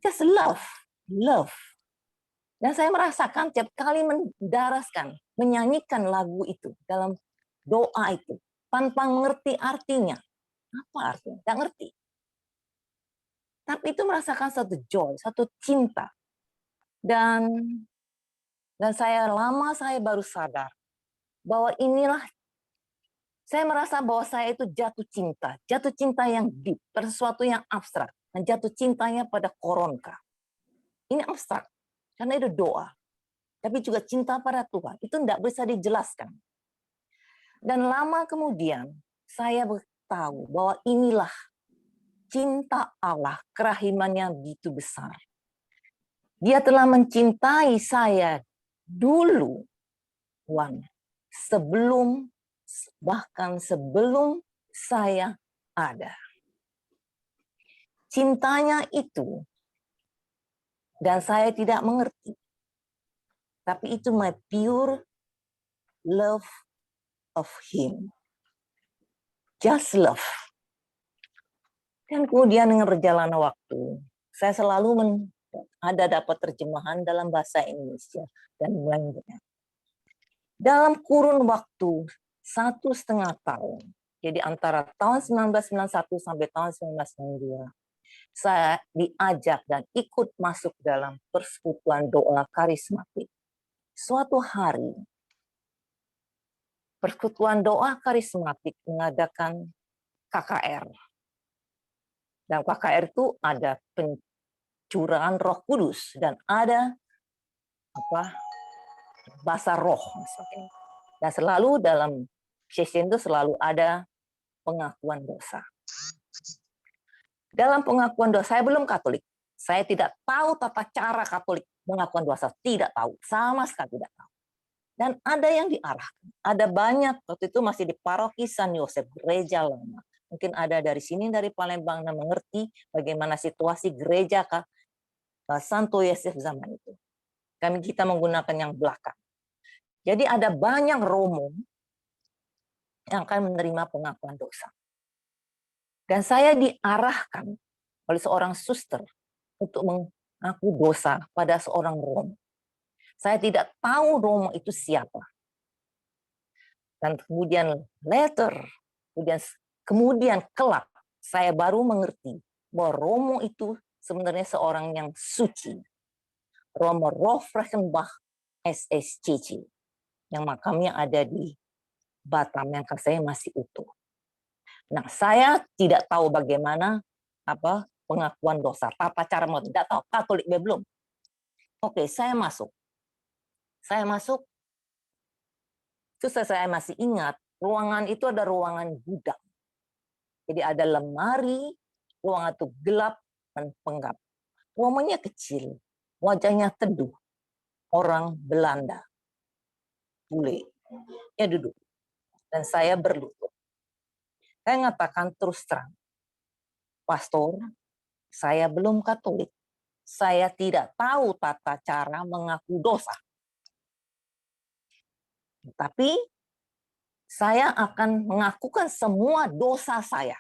Just love, love. Dan saya merasakan tiap kali mendaraskan, menyanyikan lagu itu dalam doa itu, tanpa mengerti artinya. Apa artinya? Tidak ngerti. Tapi itu merasakan satu joy, satu cinta. Dan saya baru sadar bahwa inilah, saya merasa bahwa saya itu jatuh cinta yang deep, pada sesuatu yang abstrak, dan jatuh cintanya pada koronka. Ini abstrak, karena itu doa, tapi juga cinta pada Tuhan, itu tidak bisa dijelaskan. Dan lama kemudian, saya tahu bahwa inilah cinta Allah, kerahimannya begitu besar. Dia telah mencintai saya dulu, bahkan sebelum saya ada. Cintanya itu, dan saya tidak mengerti, tapi itu my pure love of Him. Just love. Dan kemudian dengan berjalannya waktu, saya selalu dapat terjemahan dalam bahasa Indonesia dan lainnya. Dalam kurun waktu 1,5 tahun, jadi antara tahun 1991 sampai tahun 1992, saya diajak dan ikut masuk dalam persekutuan doa karismatik. Suatu hari, persekutuan doa karismatik mengadakan KKR. Dan KKR itu ada pencurahan Roh Kudus dan ada bahasa roh misalnya. Dan selalu dalam session itu selalu ada pengakuan dosa. Dalam pengakuan dosa, saya belum Katolik. Saya tidak tahu tata cara Katolik pengakuan dosa, tidak tahu, sama sekali tidak tahu. Dan ada yang diarahkan, ada banyak, waktu itu masih di paroki San Yosef, gereja lama. mungkin ada dari sini, dari Palembang, dan mengerti bagaimana situasi gereja Santo Yosef zaman itu. Kita menggunakan yang belakang. Jadi ada banyak Romo yang akan menerima pengakuan dosa. Dan saya diarahkan oleh seorang suster untuk mengaku dosa pada seorang Romo. Saya tidak tahu Romo itu siapa. Dan kemudian kemudian kelak saya baru mengerti bahwa Romo itu sebenarnya seorang yang suci. Romo Rolf Reichenbach SSCC, yang makamnya ada di Batam, yang saya masih utuh. Nah, saya tidak tahu bagaimana pengakuan dosa, tata cara, tidak tahu, Katolik belum. Oke, saya masuk. Terus saya masih ingat, ruangan itu ada ruangan gudang. Jadi ada lemari, ruangan itu gelap dan pengap. Romonya kecil, wajahnya teduh, orang Belanda, bule. Dia duduk, dan saya berlutut. Saya mengatakan terus terang, Pastor, saya belum Katolik. Saya tidak tahu tata cara mengaku dosa. Tapi saya akan mengakukan semua dosa saya.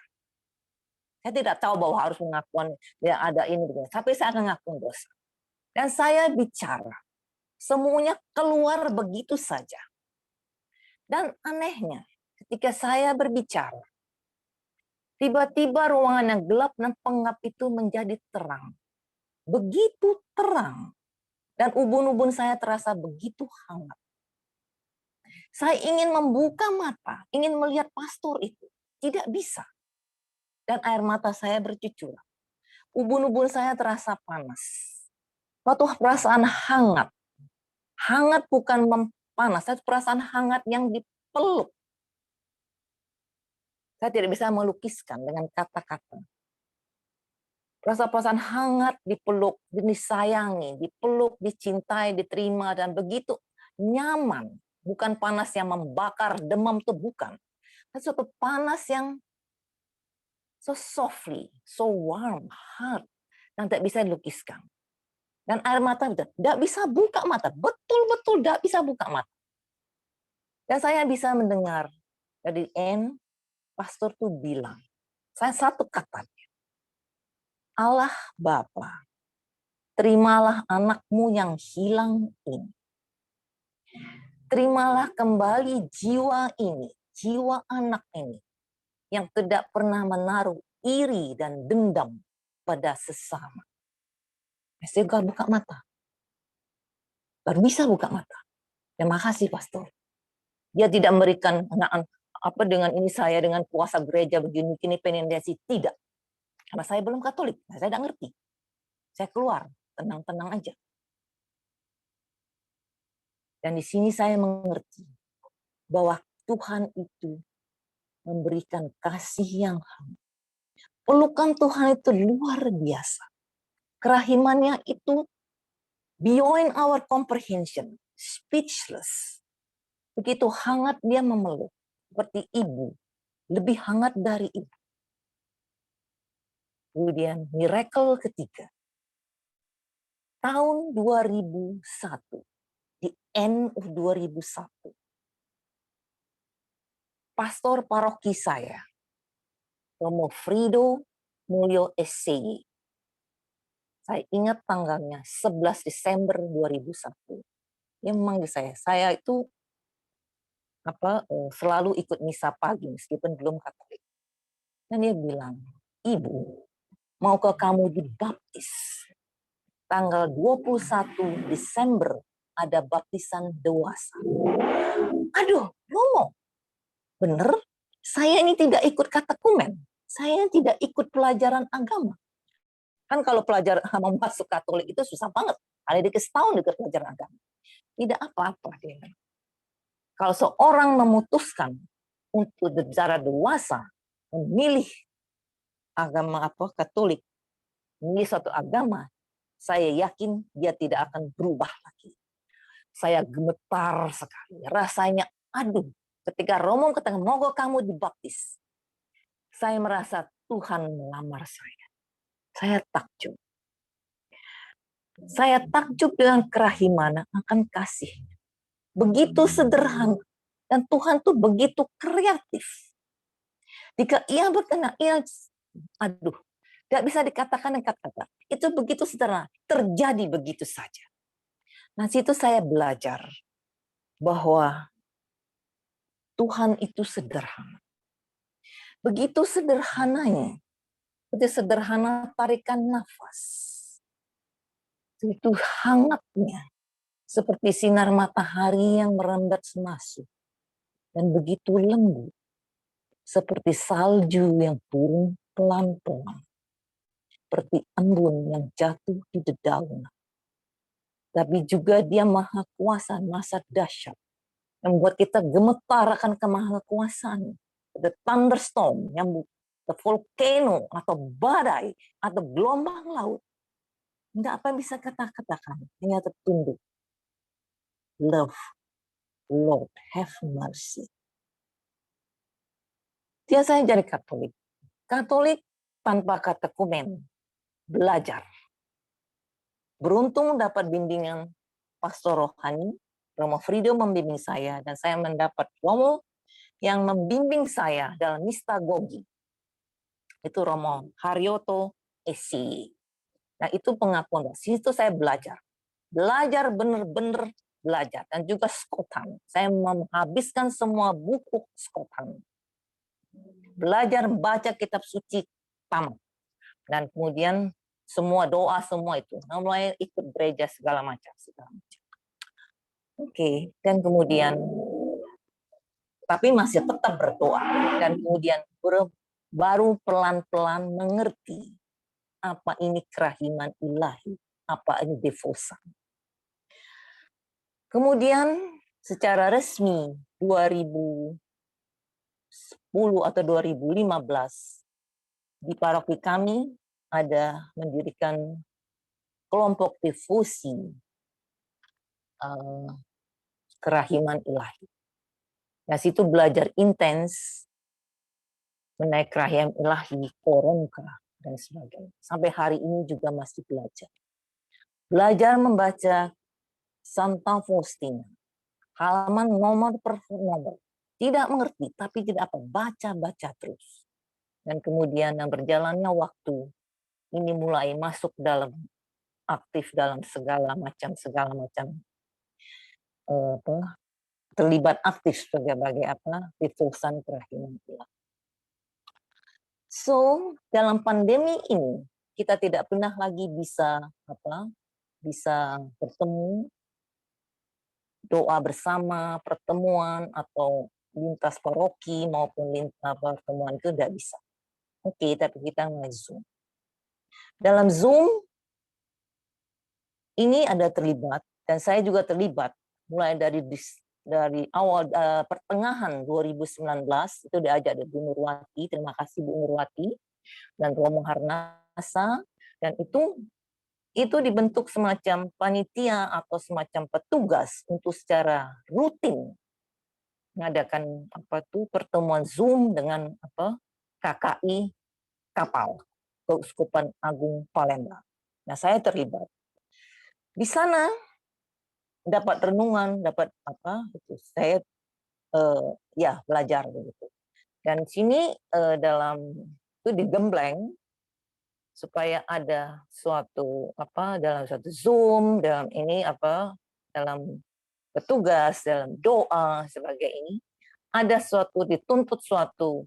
Saya tidak tahu bahwa harus mengakukan ya ada ini, tapi saya akan mengaku dosa. Dan saya bicara, semuanya keluar begitu saja. Dan anehnya, ketika saya berbicara, tiba-tiba ruangan yang gelap dan pengap itu menjadi terang. Begitu terang. Dan ubun-ubun saya terasa begitu hangat. Saya ingin membuka mata, ingin melihat pastor itu. Tidak bisa. Dan air mata saya bercucuran. Ubun-ubun saya terasa panas. Suatu perasaan hangat. Hangat bukan panas, itu perasaan hangat yang dipeluk. Saya tidak bisa melukiskan dengan kata-kata. Perasaan hangat dipeluk, disayangi, dipeluk, dicintai, diterima, dan begitu nyaman. Bukan panas yang membakar, demam itu bukan. Tapi suatu panas yang so softly, so warm, hot, yang tidak bisa dilukiskan. Dan air mata tidak bisa buka mata, betul-betul tidak bisa buka mata. Dan saya bisa mendengar dari pastor tuh bilang, saya satu kata, Allah Bapa, terimalah anakmu yang hilang ini. Terimalah kembali jiwa ini, jiwa anak ini, yang tidak pernah menaruh iri dan dendam pada sesama. Saya juga buka mata. Baru bisa buka mata. Terima kasih, Pastor. Dia tidak memberikan apa dengan ini saya dengan kuasa gereja begini penendasi, tidak. Karena saya belum Katolik, saya tidak ngerti. Saya keluar, tenang-tenang aja. Dan di sini saya mengerti bahwa Tuhan itu memberikan kasih yang hangat. Pelukan Tuhan itu luar biasa. Kerahimannya itu beyond our comprehension, speechless. Begitu hangat dia memeluk, seperti ibu, lebih hangat dari ibu. Kemudian miracle ketiga. Tahun 2001, di end of 2001, pastor paroki saya, Romo Frido Mulyo SCY, saya ingat tanggalnya 11 Desember 2001. Dia memanggil saya itu selalu ikut misa pagi meskipun belum Katolik. Dan dia bilang, Ibu, maukah kamu dibaptis? Tanggal 21 Desember ada baptisan dewasa. Aduh, Romo, bener? Saya ini tidak ikut katekumen. Saya tidak ikut pelajaran agama. Kan kalau pelajaran mau masuk Katolik itu susah banget. Ada dikit setahun ikut pelajaran agama. Tidak apa-apa. Kalau seorang memutuskan untuk secara dewasa memilih agama Katolik, memilih suatu agama, saya yakin dia tidak akan berubah lagi. Saya gemetar sekali. Rasanya, aduh, ketika Romo katakan, moga kamu dibaptis. saya merasa Tuhan melamar saya. Saya takjub. Saya takjub dengan kerahiman akan kasih. Begitu sederhana. Dan Tuhan tuh begitu kreatif. Jika ia berkenan, aduh, gak bisa dikatakan dengan kata-kata. Itu begitu sederhana, terjadi begitu saja. Nah, situ saya belajar bahwa Tuhan itu sederhana. Begitu sederhananya, begitu sederhana tarikan nafas. Itu hangatnya, seperti sinar matahari yang merembet masuk. Dan begitu lembut, seperti salju yang turun pelan-pelan. Seperti embun yang jatuh di dedaunan. Tapi juga dia maha kuasa, masa dahsyat. Yang membuat kita gemetar akan kemahakuasaan. The thunderstorm, the volcano, atau badai, atau gelombang laut. Enggak apa yang bisa kita katakan, hanya tertunduk. Love, Lord, have mercy. Dia saya jadi Katolik. Katolik tanpa kata komen, belajar. Beruntung dapat bimbingan Pastor Rohani, Romo Frido membimbing saya, dan saya mendapat Romo yang membimbing saya dalam mistagogi. Itu Romo Haryoto Esi. Nah, itu pengakuan. Situ saya belajar. Belajar benar-benar belajar. Dan juga Skotan. Saya menghabiskan semua buku Skotan. Belajar baca kitab suci tamat. Dan kemudian semua doa, semua itu. Mulai ikut gereja segala macam. Oke. Dan kemudian, tapi masih tetap berdoa. Dan kemudian baru pelan-pelan mengerti apa ini kerahiman ilahi, apa ini devosa. Kemudian secara resmi 2010 atau 2015 di paroki kami ada mendirikan kelompok devosi kerahiman ilahi. Nah, situ belajar intens mengenai kerahiman ilahi, koronka, dan sebagainya. Sampai hari ini juga masih belajar. Belajar membaca Santa Faustina. Halaman nomor per nomor. Tidak mengerti, tapi tidak apa. Baca-baca terus. Dan kemudian yang berjalannya waktu, ini mulai masuk dalam, aktif dalam segala macam terlibat aktif sebagai apa? Devosan kerahiman ilahi. So, dalam pandemi ini, kita tidak pernah lagi bisa bertemu, doa bersama, pertemuan, atau lintas paroki maupun lintas pertemuan itu tidak bisa. Oke, tapi kita nge-Zoom. Dalam Zoom, ini ada terlibat, dan saya juga terlibat, mulai dari awal pertengahan 2019, itu diajak dari Bu Nurwati, terima kasih Bu Nurwati, dan Romo Harnasa, dan itu dibentuk semacam panitia atau semacam petugas untuk secara rutin mengadakan pertemuan Zoom dengan KKI Kapal, Keuskupan Agung Palembang. Nah, saya terlibat. Di sana dapat renungan, dapat saya belajar begitu. Dan sini dalam itu digembleng supaya ada suatu dalam suatu Zoom, dalam ini dalam petugas, dalam doa sebagai ini ada suatu dituntut suatu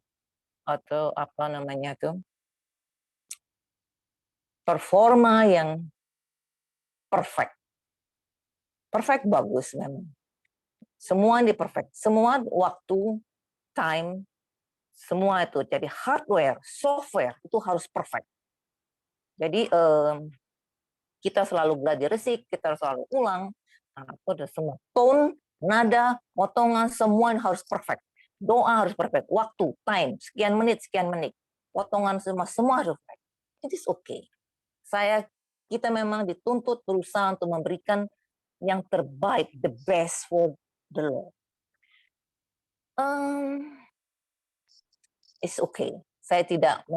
atau performa yang perfect. Perfect bagus memang. Semua di perfect. Semua waktu, time, semua itu. Jadi hardware, software itu harus perfect. Jadi kita selalu belajar resik, kita selalu ulang. Semua tone, nada, potongan, semua harus perfect. Doa harus perfect. Waktu, time, sekian menit. Potongan semua harus perfect. It is okay. Kita memang dituntut berusaha untuk memberikan yang terbaik, the best for the Lord. It's okay. Saya tidak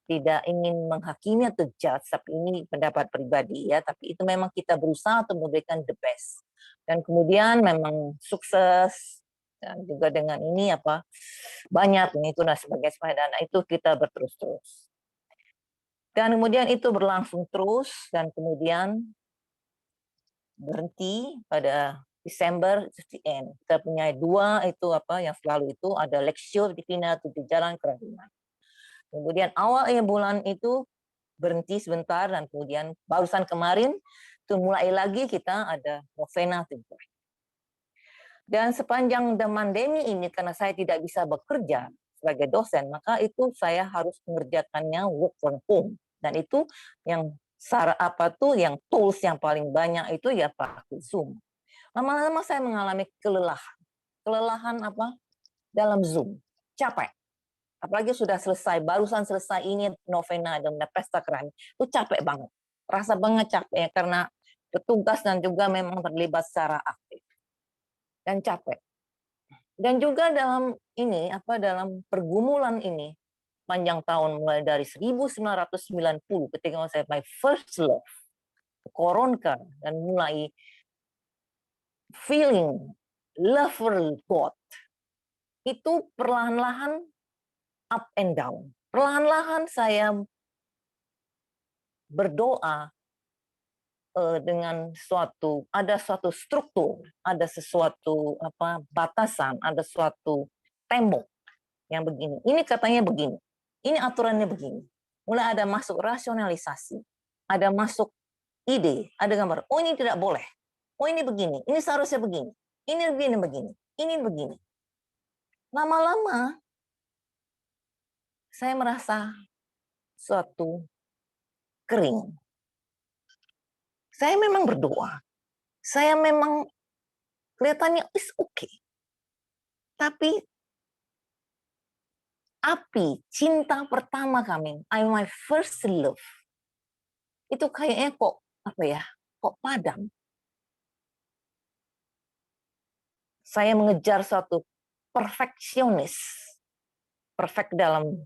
tidak ingin menghakimi atau judge, tapi ini pendapat pribadi ya. Tapi itu memang kita berusaha untuk memberikan the best. Dan kemudian memang sukses dan juga dengan ini banyak ini itu sebagai dan itu kita berterus-terus. Dan kemudian itu berlangsung terus dan kemudian berhenti pada Desember the end. Kita punya 2 itu yang selalu itu ada Lectio Divina di Jalan Kerahiman. Kemudian awal bulan itu berhenti sebentar dan kemudian barusan kemarin itu mulai lagi kita ada novena Tuhan. Dan sepanjang pandemi ini karena saya tidak bisa bekerja sebagai dosen, maka itu saya harus mengerjakannya work from home. Dan itu yang yang tools yang paling banyak itu ya pakai Zoom. Lama-lama saya mengalami kelelahan. Kelelahan dalam Zoom. Capek. Apalagi sudah selesai, barusan selesai ini novena dan pesta kerahiman. Itu capek banget. Rasa banget capek karena petugas dan juga memang terlibat secara aktif. Dan capek. Dan juga dalam ini dalam pergumulan ini panjang tahun mulai dari 1990 ketika saya my first love Koronka dan mulai feeling love for God itu perlahan-lahan up and down. Perlahan-lahan saya berdoa dengan ada suatu struktur, ada sesuatu batasan, ada suatu tembok yang begini. Ini katanya begini. Ini aturannya begini. Mulai ada masuk rasionalisasi, ada masuk ide, ada gambar. Oh ini tidak boleh. Oh ini begini. Ini seharusnya begini. Ini begini. Ini begini. Lama-lama saya merasa suatu kering. Saya memang berdoa. Saya memang kelihatannya is okay. Tapi api cinta pertama kami, my first love, itu kayaknya kok padam. Saya mengejar suatu perfeksionis, perfect dalam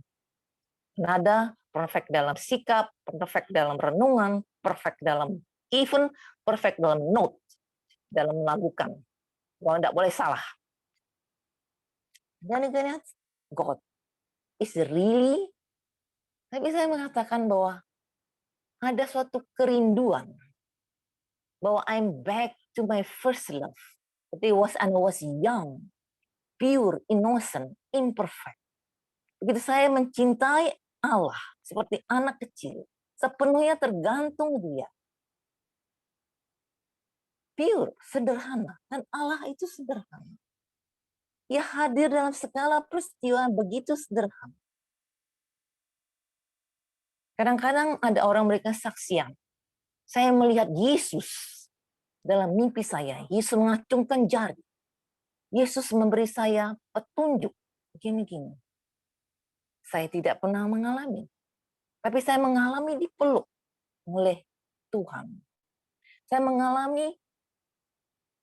nada, perfect dalam sikap, perfect dalam renungan, perfect dalam even, perfect dalam note, dalam melakukan. Tidak boleh salah. Dan God is really, tapi saya mengatakan bahwa ada suatu kerinduan bahwa I'm back to my first love. It was I was young, pure, innocent, imperfect. Begitu saya mencintai Allah seperti anak kecil, sepenuhnya tergantung Dia. Pure, sederhana, dan Allah itu sederhana. Ia hadir dalam segala peristiwa begitu sederhana. Kadang-kadang ada orang memberikan saksian. Saya melihat Yesus dalam mimpi saya. Yesus mengacungkan jari. Yesus memberi saya petunjuk. Gini-gini. Saya tidak pernah mengalami. Tapi saya mengalami dipeluk oleh Tuhan. Saya mengalami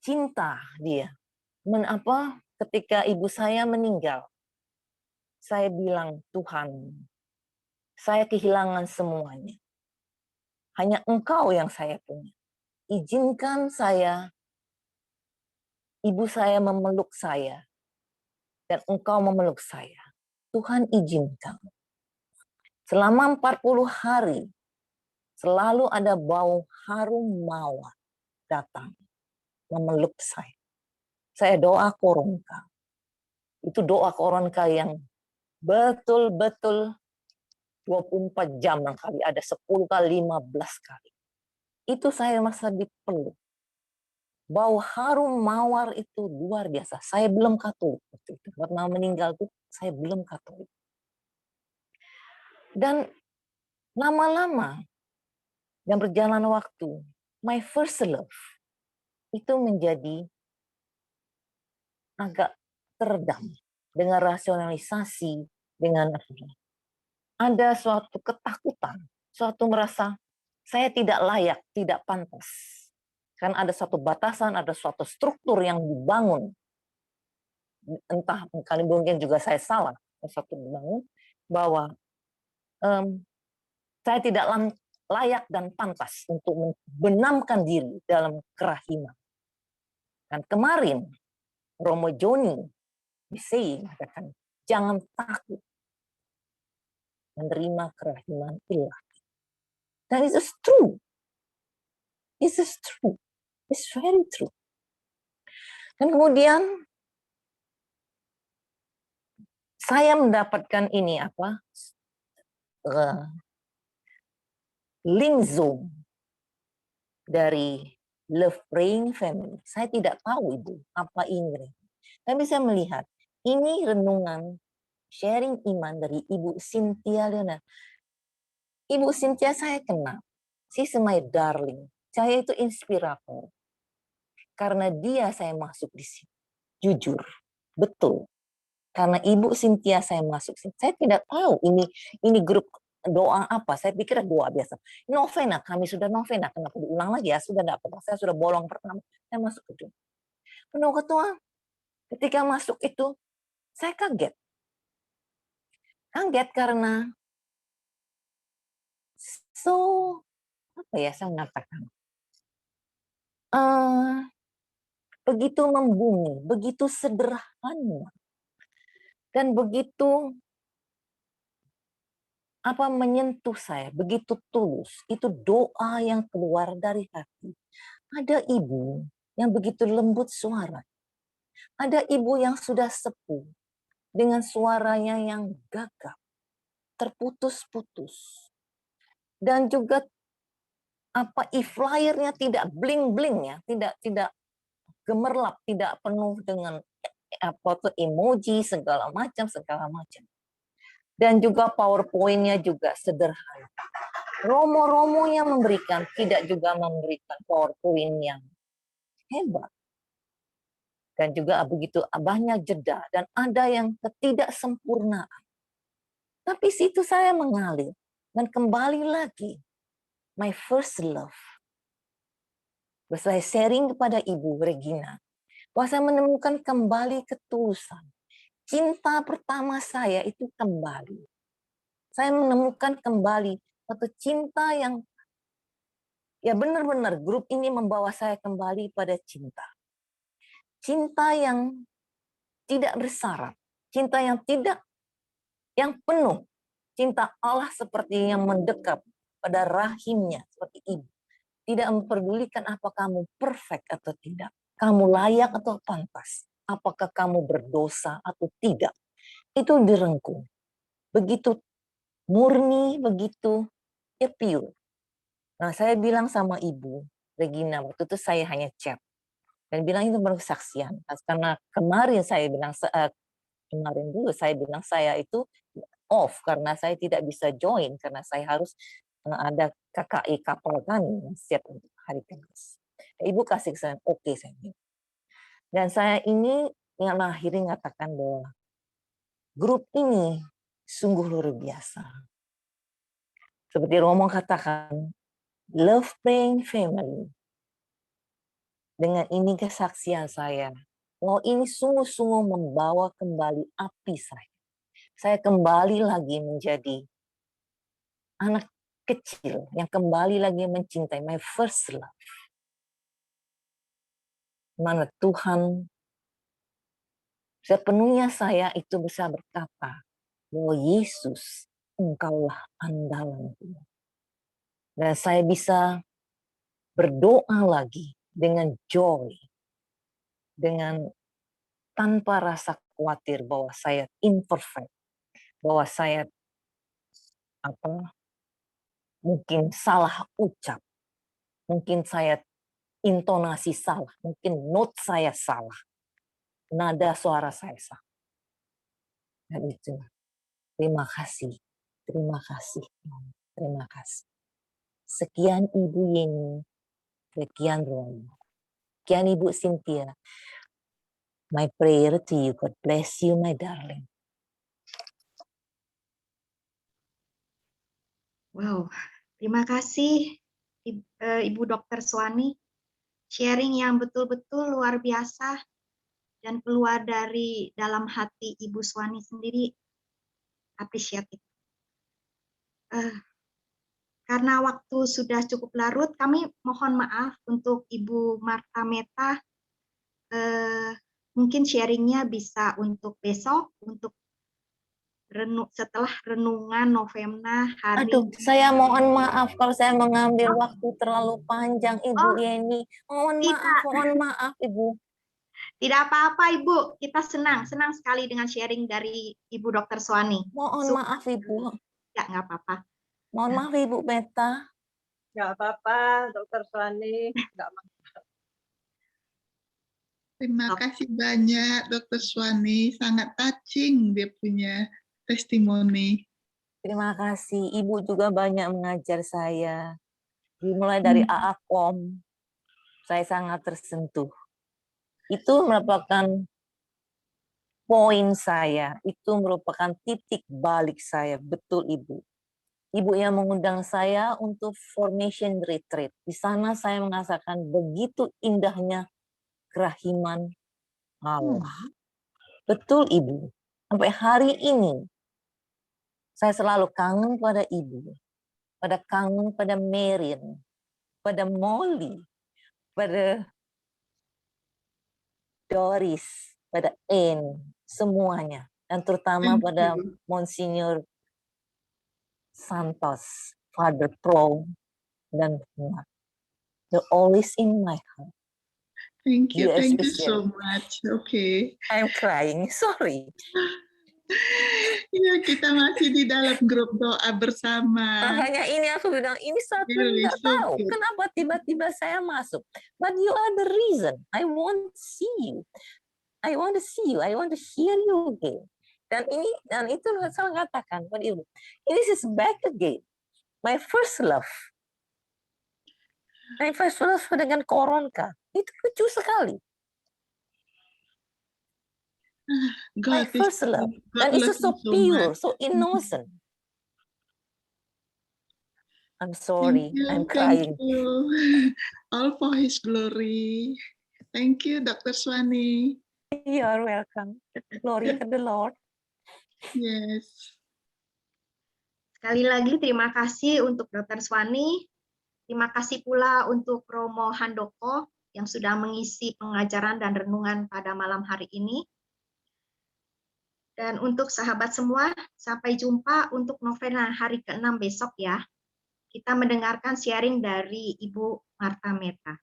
cinta Dia. Ketika ibu saya meninggal, saya bilang, Tuhan, saya kehilangan semuanya. Hanya Engkau yang saya punya. Izinkan saya, ibu saya memeluk saya, dan Engkau memeluk saya. Tuhan izinkan. Selama 40 hari, selalu ada bau harum mawar datang, memeluk saya. Saya doa koronka. Itu doa koronka yang betul-betul 24 jam kali, ada 10 kali, 15 kali. Itu saya merasa dipeluk. Bau harum mawar itu luar biasa. Saya belum Katolik waktu itu. Karena meninggal itu saya belum Katolik. Dan lama-lama yang berjalan waktu, my first love itu menjadi agak teredam dengan rasionalisasi, dengan ada suatu ketakutan, suatu merasa saya tidak layak, tidak pantas. Kan ada suatu batasan, ada suatu struktur yang dibangun. Entah mungkin juga saya salah, satu bangun bahwa saya tidak layak dan pantas untuk membenamkan diri dalam kerahiman. Dan kemarin Romo Joni bisa mengatakan jangan takut menerima kerahiman ilahi. Dan itu true. This is true. It's very true. Dan kemudian saya mendapatkan ini apa? Link Zoom dari Love Praying Family. Saya tidak tahu Ibu apa ini. Tapi saya melihat ini renungan sharing iman dari Ibu Cynthia Leona. Ibu Cynthia saya kenal. She's my darling. Saya itu inspirator. Karena dia saya masuk di sini. Jujur. Betul. Karena Ibu Cynthia saya masuk sini. Saya tidak tahu ini grup doa apa. Saya pikir doa biasa. Novena, kami sudah novena. Kenapa diulang lagi ya? Sudah tidak apa-apa. Saya sudah bolong pertama. Saya masuk ke penuh ketua. Ketika masuk itu, saya kaget. Kaget karena apa ya saya mengatakan? Begitu membumi, begitu sederhana. Dan begitu menyentuh saya, begitu tulus. Itu doa yang keluar dari hati. Ada ibu yang begitu lembut suara. Ada ibu yang sudah sepuh dengan suaranya yang gagap, terputus-putus. Dan juga e-flyernya tidak bling-bling ya, tidak gemerlap, tidak penuh dengan emoji segala macam. Dan juga PowerPoint-nya juga sederhana. Romo-romo yang memberikan tidak juga memberikan PowerPoint yang hebat. Dan juga begitu banyak jeda dan ada yang ketidaksempurnaan. Tapi situ saya mengalir dan kembali lagi my first love. Saya sharing kepada Ibu Regina bahwa saya menemukan kembali ketulusan. Cinta pertama saya itu kembali. Saya menemukan kembali satu cinta yang ya benar-benar grup ini membawa saya kembali pada cinta. Cinta yang tidak bersyarat, cinta yang penuh, cinta Allah seperti yang mendekap pada rahimnya seperti ibu. Tidak memperdulikan apa kamu perfect atau tidak, kamu layak atau pantas, apakah kamu berdosa atau tidak. Itu direngkuh. Begitu murni, begitu ya pure. Nah, saya bilang sama Ibu Regina, waktu itu saya hanya chat. Dan bilang itu berkesaksian. Karena kemarin saya bilang, saya itu off, karena saya tidak bisa join, karena saya harus ada KKI kapal kami yang siap untuk hari Kamis. Ibu kasih kesan, oke saya bilang. Dan saya ini yang akhirnya mengatakan bahwa grup ini sungguh luar biasa. Seperti Romo katakan, Love Praying Family. Dengan ini kesaksian saya, bahwa ini sungguh-sungguh membawa kembali api saya. Saya kembali lagi menjadi anak kecil yang kembali lagi mencintai my first love. Mana Tuhan sepenuhnya saya itu bisa berkata bahwa Yesus, Engkaulah andalanku. Dan saya bisa berdoa lagi dengan joy, dengan tanpa rasa khawatir bahwa saya imperfect, bahwa saya mungkin salah ucap, mungkin saya intonasi salah, mungkin note saya salah, nada suara saya salah. Dan itu, terima kasih. Sekian Ibu Yeni, sekian Romo, sekian Ibu Cynthia. My prayer to you, God bless you, my darling. Wow, terima kasih Ibu Dr. Suwani. Sharing yang betul-betul luar biasa dan keluar dari dalam hati Ibu Suwani sendiri. appreciate it. Karena waktu sudah cukup larut, kami mohon maaf untuk Ibu Marta Meta. Mungkin sharingnya bisa untuk besok, untuk setelah renungan novena hari. Aduh, saya mohon maaf kalau saya mengambil waktu terlalu panjang, Ibu Yeni. Mohon maaf, Ibu. Tidak apa-apa, Ibu. Kita senang sekali dengan sharing dari Ibu Dr. Suwani. Mohon maaf, Ibu. Ya, nggak apa-apa. Mohon maaf, Ibu Meta. Nggak apa-apa, Dokter Suwani. Nggak apa-apa. Terima kasih banyak, Dr. Suwani. Sangat touching dia punya testimoni. Terima kasih. Ibu juga banyak mengajar saya. Dimulai dari AAKOM, saya sangat tersentuh. Itu merupakan poin saya. Itu merupakan titik balik saya. Betul, Ibu. Ibu yang mengundang saya untuk formation retreat. Di sana saya merasakan begitu indahnya kerahiman Allah. Betul, Ibu. Sampai hari ini, saya selalu kangen pada Ibu, kangen pada Merin, pada Molly, pada Doris, pada Anne, semuanya. Dan terutama pada Monsignor Santos, Father Pro, dan Mat. They're always in my heart. Thank you so much. Okay. I'm crying, sorry. Ya, kita masih di dalam grup doa bersama. Makanya ini aku bilang, ini satu nggak tahu kenapa tiba-tiba saya masuk. But you are the reason. I want to see you. I want to see you. I want to hear you again. Dan itu saya katakan pada Ibu. This is back again. My first love. My first love dengan Koronka. Itu lucu sekali. My first love. Dan itu so pure, so innocent. I'm sorry, I'm crying. Thank you. All for His glory. Thank you, Dr. Suwani. You're welcome. Glory to the Lord. Yes. Sekali lagi terima kasih untuk Dr. Suwani. Terima kasih pula untuk Romo Handoko yang sudah mengisi pengajaran dan renungan pada malam hari ini. Dan untuk sahabat semua, sampai jumpa untuk novena hari ke-6 besok ya. Kita mendengarkan sharing dari Ibu Marta Meta.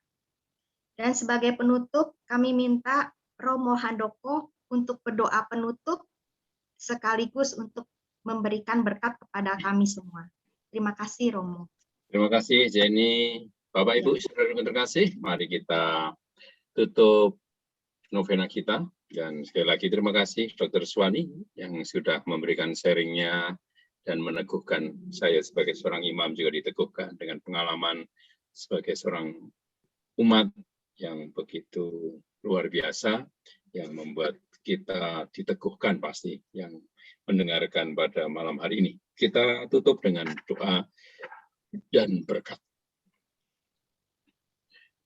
Dan sebagai penutup, kami minta Romo Handoko untuk berdoa penutup sekaligus untuk memberikan berkat kepada kami semua. Terima kasih, Romo. Terima kasih, Jenny. Bapak, Ibu, saudara yang terkasih, mari kita tutup novena kita. Dan sekali lagi terima kasih Dr. Suwani yang sudah memberikan sharingnya dan meneguhkan saya sebagai seorang imam juga diteguhkan dengan pengalaman sebagai seorang umat yang begitu luar biasa yang membuat kita diteguhkan pasti yang mendengarkan pada malam hari ini. Kita tutup dengan doa dan berkat.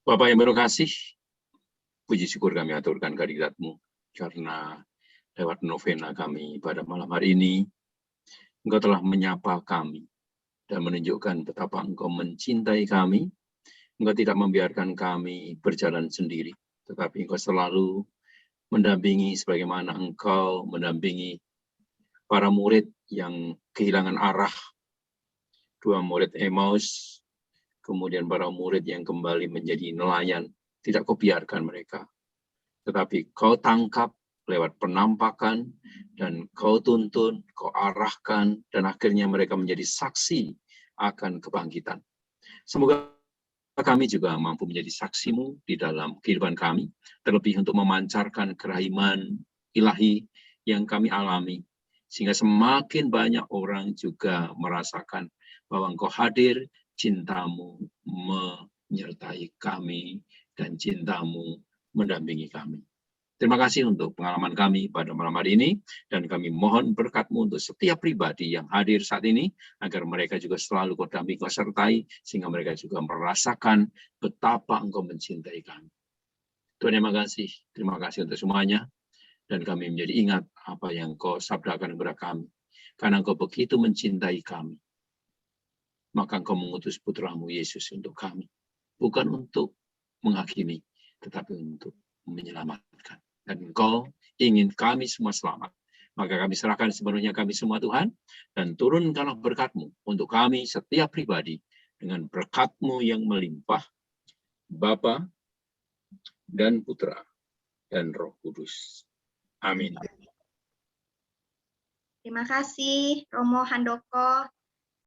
Bapak yang berkasih, puji syukur kami aturkan kehadirat-Mu karena lewat novena kami pada malam hari ini, Engkau telah menyapa kami dan menunjukkan betapa Engkau mencintai kami. Engkau tidak membiarkan kami berjalan sendiri, tetapi Engkau selalu mendampingi sebagaimana Engkau mendampingi para murid yang kehilangan arah, 2 murid Emmaus, kemudian para murid yang kembali menjadi nelayan. Tidak Kau biarkan mereka, tetapi Kau tangkap lewat penampakan, dan Kau tuntun, Kau arahkan, dan akhirnya mereka menjadi saksi akan kebangkitan. Semoga kami juga mampu menjadi saksi-Mu di dalam kehidupan kami, terlebih untuk memancarkan kerahiman ilahi yang kami alami, sehingga semakin banyak orang juga merasakan bahwa Engkau hadir, cinta-Mu menyertai kami, dan cinta-Mu mendampingi kami. Terima kasih untuk pengalaman kami pada malam hari ini, dan kami mohon berkat-Mu untuk setiap pribadi yang hadir saat ini, agar mereka juga selalu Kau dampingi, Kau sertai, sehingga mereka juga merasakan betapa Engkau mencintai kami. Tuhan, terima kasih untuk semuanya, dan kami menjadi ingat apa yang Kau sabdakan kepada kami, Karena Engkau begitu mencintai kami, maka Engkau mengutus putra-Mu Yesus untuk kami. Bukan untuk menghakimi, tetapi untuk menyelamatkan. Dan Engkau ingin kami semua selamat. Maka kami serahkan sepenuhnya kami semua Tuhan, dan turunkanlah berkat-Mu untuk kami setiap pribadi, dengan berkat-Mu yang melimpah, Bapa dan Putra dan Roh Kudus. Amin. Terima kasih Romo Handoko.